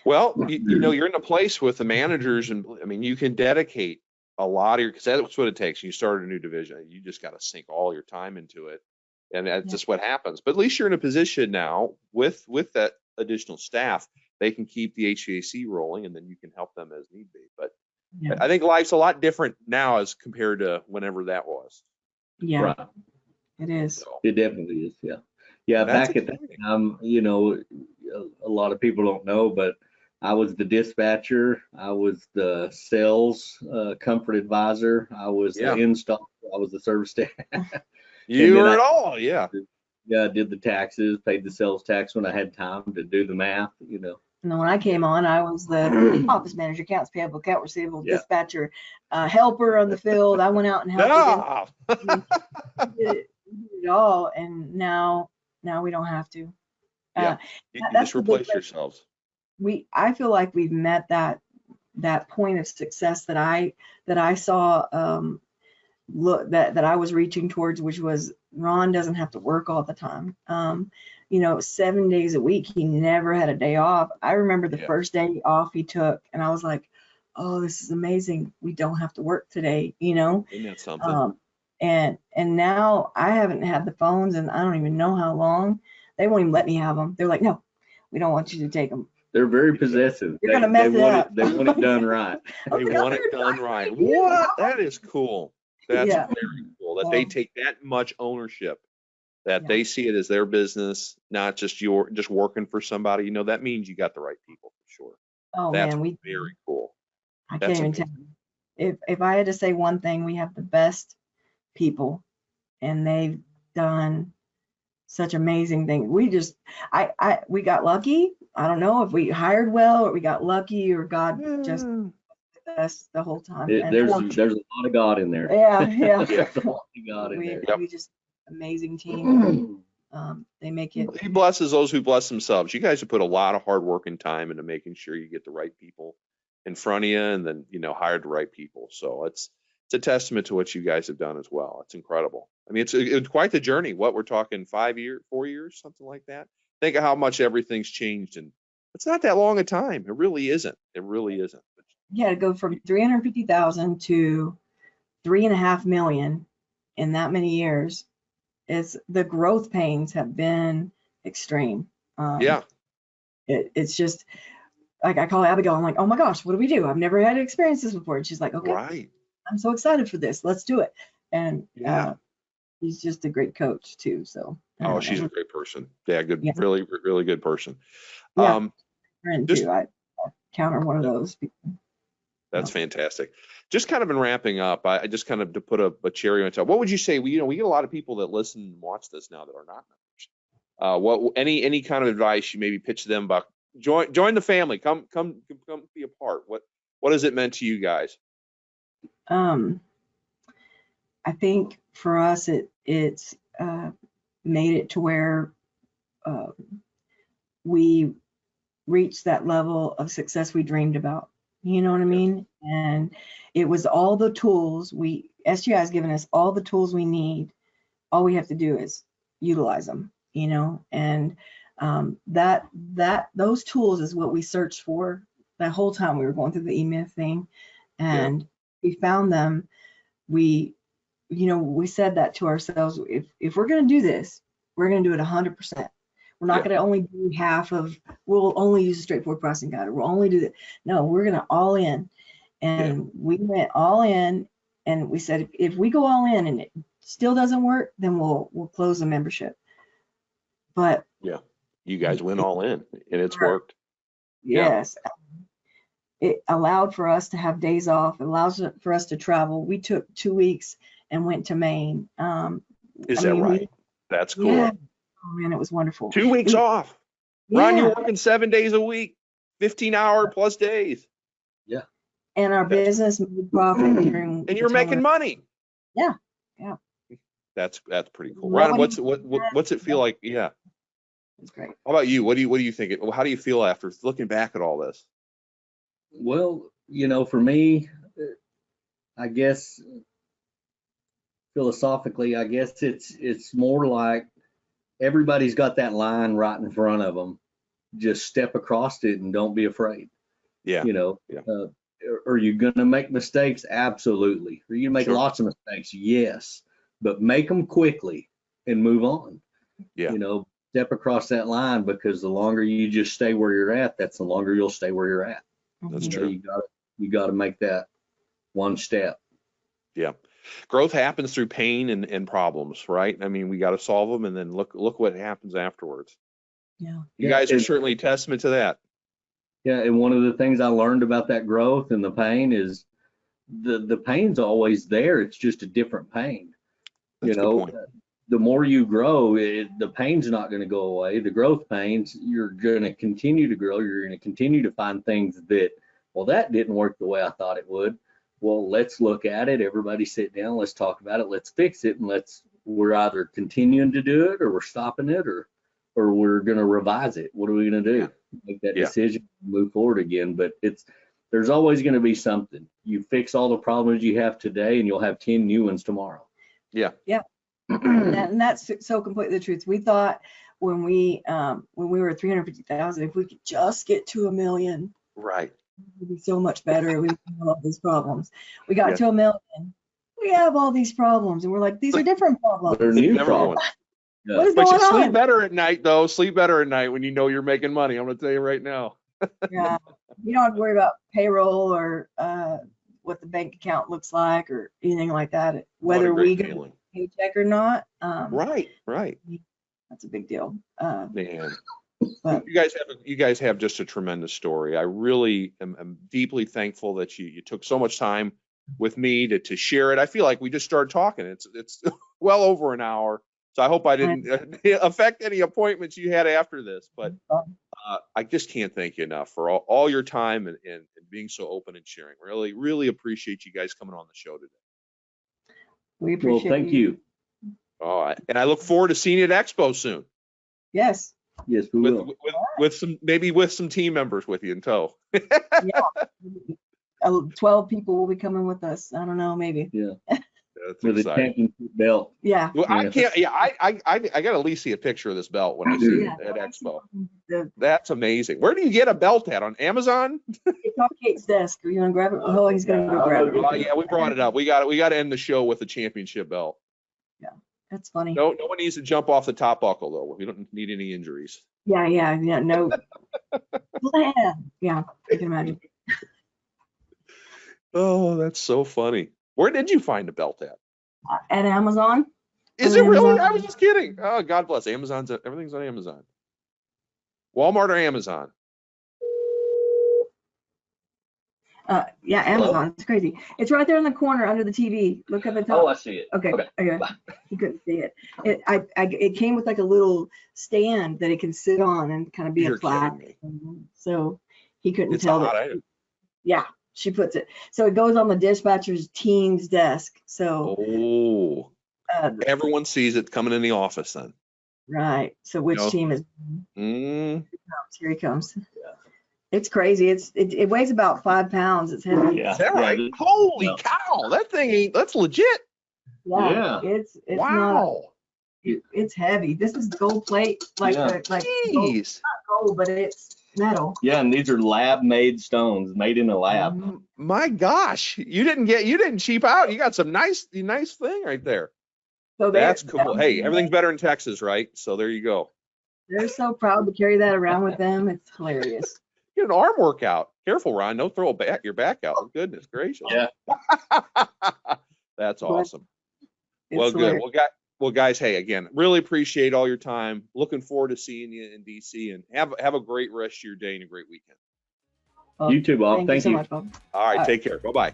E: Well, you're in a place with the managers, and I mean, you can dedicate a lot of because that's what it takes. You start a new division, you just got to sink all your time into it, and that's just what happens. But at least you're in a position now with that additional staff, they can keep the HVAC rolling, and then you can help them as need be. But I think life's a lot different now as compared to whenever that was.
D: Yeah,
C: right.
D: It is.
E: So,
C: It definitely is. Yeah.
E: That's
C: Back at that time, a lot of people don't know, but I was the dispatcher, I was the sales comfort advisor, I was the install, I was the service staff.
E: you were it all. Yeah,
C: I did the taxes, paid the sales tax when I had time to do the math.
D: And then when I came on, I was the office manager, accounts payable, account receivable, dispatcher, helper on the field. I went out and helped. Did it all, and now we don't have to.
E: You just replace yourselves.
D: I feel like we've met that point of success that I saw that I was reaching towards, which was Ron doesn't have to work all the time. 7 days a week, he never had a day off. I remember the first day off he took, and I was like, oh, this is amazing. We don't have to work today,
E: Isn't that something?
D: And now I haven't had the phones, and I don't even know how long. They won't even let me have them. They're like, no, we don't want you to take them.
C: They're very possessive.
D: You're gonna mess it up.
C: They want it done right.
E: They want it done right. What? That is cool. That's very cool that they take that much ownership, that they see it as their business, not just working for somebody. That means you got the right people for sure.
D: Oh
E: That's
D: man,
E: very cool.
D: I can't even tell you. If I had to say one thing, we have the best people, and they've done such amazing things. We got lucky. I don't know if we hired well or we got lucky or God just with us the whole time.
C: There's a lot of God in there.
D: Yeah.
C: There's a lot of God in there.
D: We just amazing team. They make it.
E: He blesses those who bless themselves. You guys have put a lot of hard work and time into making sure you get the right people in front of you, and then hired the right people. So it's a testament to what you guys have done as well. It's incredible. I mean, it's quite the journey. What we're talking 5 years, 4 years, something like that. Think of how much everything's changed, and it's not that long a time. It really isn't. It really isn't.
D: Yeah, to go from 350,000 to 3.5 million in that many years, the growth pains have been extreme. It's just like I call Abigail. I'm like, oh my gosh, what do we do? I've never had experience this before. And she's like, okay,
E: right.
D: I'm so excited for this. Let's do it. And he's just a great coach too. So.
E: She's a great person. Yeah, good, really, really good person.
D: Friend too. I counter one of those people.
E: That's fantastic. Just kind of in wrapping up, I just kind of to put a cherry on top. What would you say? We get a lot of people that listen and watch this now that are not members. Any kind of advice you maybe pitch them about join the family, come be a part. What has it meant to you guys?
D: I think for us it's made it to where we reached that level of success we dreamed about. You know what I mean? And it was all the tools SGI has given us all the tools we need. All we have to do is utilize them, and those tools is what we searched for that whole time we were going through the E-Myth thing, and we found them. We said that to ourselves, if we're going to do this, we're going to do it 100%. We're not going to only do half of, we'll only use a straightforward pricing guide, or we'll only do that. No, we're going to all in. And we went all in, And we said, if we go all in and it still doesn't work, then we'll close the membership. But
E: You guys went all in, and it's worked.
D: yes, it allowed for us to have days off. It allows for us to travel. We took 2 weeks and went to Maine.
E: Is that right? That's cool.
D: Yeah. Oh man, it was wonderful.
E: 2 weeks off.
D: Yeah.
E: Ron, you're working 7 days a week, 15-hour plus days.
C: Yeah.
D: And our business made profit during.
E: And you're making money.
D: Yeah.
E: That's pretty cool. Ron, what's it feel like? Yeah.
D: It's great.
E: How about you? What do you think? How do you feel after looking back at all this?
C: Well, for me, I guess philosophically, I guess it's more like everybody's got that line right in front of them. Just step across it and don't be afraid.
E: Yeah.
C: Are you going to make mistakes? Absolutely. Are you going to make
E: Sure.
C: lots of mistakes? Yes. But make them quickly and move on.
E: Yeah.
C: Step across that line, because the longer you just stay where you're at, that's the longer you'll stay where you're at.
E: That's
D: Mhm.
E: true.
C: You got to make that one step.
E: Yeah. Growth happens through pain and problems, right? I mean, we got to solve them, and then look what happens afterwards.
D: Yeah.
E: You guys are certainly a testament to that.
C: Yeah, and one of the things I learned about that growth and the pain is the pain's always there. It's just a different pain.
E: That's a good point.
C: The more you grow, the pain's not going to go away. The growth pains, you're going to continue to grow. You're going to continue to find things that, well, that didn't work the way I thought it would. Well, let's look at it. Everybody sit down. Let's talk about it. Let's fix it. And we're either continuing to do it, or we're stopping it, or we're going to revise it. What are we going to do? Make that decision, move forward again. But there's always going to be something. You fix all the problems you have today, and you'll have 10 new ones tomorrow.
E: Yeah.
D: And that's so completely the truth. We thought when we were at 350,000, if we could just get to 1 million,
E: Right.
D: it would be so much better. We have all these problems. We got to 1 million. We have all these problems, and we're like, these are different problems.
C: They're new
E: Never
C: problems.
D: What is
E: But
D: going
E: you sleep
D: on?
E: better at night, though. Sleep better at night when you know you're making money. I'm going to tell you right now.
D: Yeah, you don't have to worry about payroll or what the bank account looks like or anything like that. Whether we get a paycheck or not.
E: Right.
D: That's a big deal.
E: Man,
D: But
E: you guys have just a tremendous story. I really am deeply thankful that you took so much time with me to share it. I feel like we just started talking. It's well over an hour. So I hope I didn't affect any appointments you had after this, but I just can't thank you enough for all your time and being so open and sharing. Really, really appreciate you guys coming on the show today.
D: we appreciate
C: Well, thank you.
E: All right. And I look forward to seeing you at Expo soon.
D: Yes.
C: Yes, we will.
E: with some team members with you in tow.
D: 12 people will be coming with us. I don't know, maybe.
C: Yeah.
E: That's
C: With a
E: exciting.
C: championship belt.
D: Yeah.
E: Well, I can't. Yeah, I got to at least see a picture of this belt when I see it at Expo. That's amazing. Where do you get a belt at? On Amazon?
D: It's on Kate's desk. Are you gonna grab it? Oh, he's gonna go grab it.
E: Oh, yeah, we brought it up. We got to end the show with the championship belt.
D: That's funny.
E: No one needs to jump off the top buckle though. We don't need any injuries.
D: Yeah. No. Yeah, I can imagine.
E: Oh, that's so funny. Where did you find the belt at?
D: At Amazon.
E: Is it really? I was just kidding. Oh, God bless. Everything's on Amazon. Walmart or Amazon?
D: Yeah, Amazon. It's crazy. It's right there in the corner under the TV. Look up at the top.
C: Oh, I see it.
D: Okay.
C: Bye.
D: He couldn't see it. It came with like a little stand that it can sit on and kind of be
E: You're
D: a plaque.
E: kidding
D: So he couldn't
E: It's
D: tell
E: hot,
D: that. Yeah, she puts it. So it goes on the dispatcher's team's desk. So
E: Oh, everyone sees it coming in the office then.
D: right. So which
E: No.
D: team is?
E: Mm.
D: Here he comes. It's crazy. It weighs about 5 pounds. It's heavy.
C: Yeah.
E: Is that right? Holy
C: No.
E: cow! That thing that's legit.
C: Yeah.
D: It's not.
E: Wow.
D: It's heavy. This is gold plate, like
C: Yeah.
D: gold,
E: Jeez.
D: not gold, but it's metal.
C: Yeah, and these are lab-made stones, made in a lab.
E: My gosh, you didn't cheap out. You got some nice thing right there.
D: So
E: That's cool. Hey, everything's better in Texas, right? So there you go.
D: They're so proud to carry that around with them. It's hilarious.
E: Get an arm workout. Careful, Ron. Don't throw your back out. Oh, goodness gracious.
C: Yeah.
E: That's
D: But
E: awesome.
D: it's
E: Well, good.
D: hilarious.
E: Well, guys, hey, again, really appreciate all your time. Looking forward to seeing you in DC, and have a great rest of your day and a great weekend.
D: Well,
C: You too, Bob.
D: Thank you
C: Thank
D: so
C: you.
D: much, Bob.
E: All right,
D: All right.
E: take care. Bye-bye.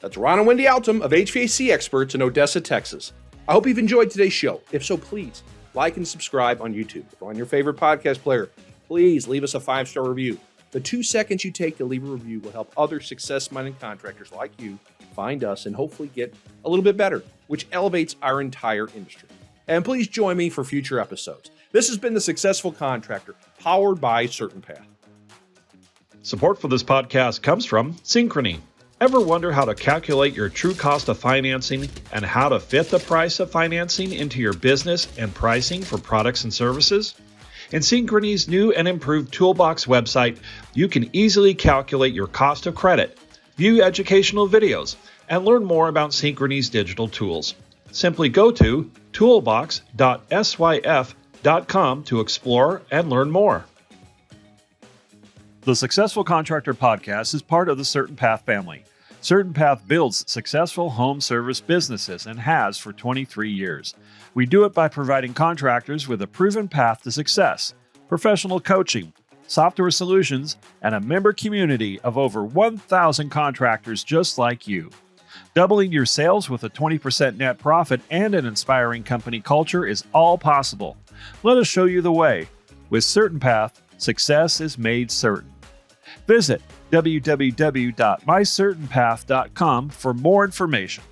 B: That's Ron and Wendy Altom of HVAC Experts in Odessa, Texas. I hope you've enjoyed today's show. If so, please like and subscribe on YouTube. If we're on your favorite podcast player, please leave us a 5-star review. The 2 seconds you take to leave a review will help other success-minded contractors like you find us and hopefully get a little bit better, which elevates our entire industry. And please join me for future episodes. This has been The Successful Contractor, powered by Certain Path.
A: Support for this podcast comes from Synchrony. Ever wonder how to calculate your true cost of financing and how to fit the price of financing into your business and pricing for products and services? In Synchrony's new and improved Toolbox website, you can easily calculate your cost of credit, view educational videos, and learn more about Synchrony's digital tools. Simply go to toolbox.syf.com to explore and learn more. The Successful Contractor Podcast is part of the Certain Path family. Certain Path builds successful home service businesses and has for 23 years. We do it by providing contractors with a proven path to success, professional coaching, software solutions, and a member community of over 1,000 contractors just like you. Doubling your sales with a 20% net profit and an inspiring company culture is all possible. Let us show you the way. With Certain Path, success is made certain. Visit www.mycertainpath.com for more information.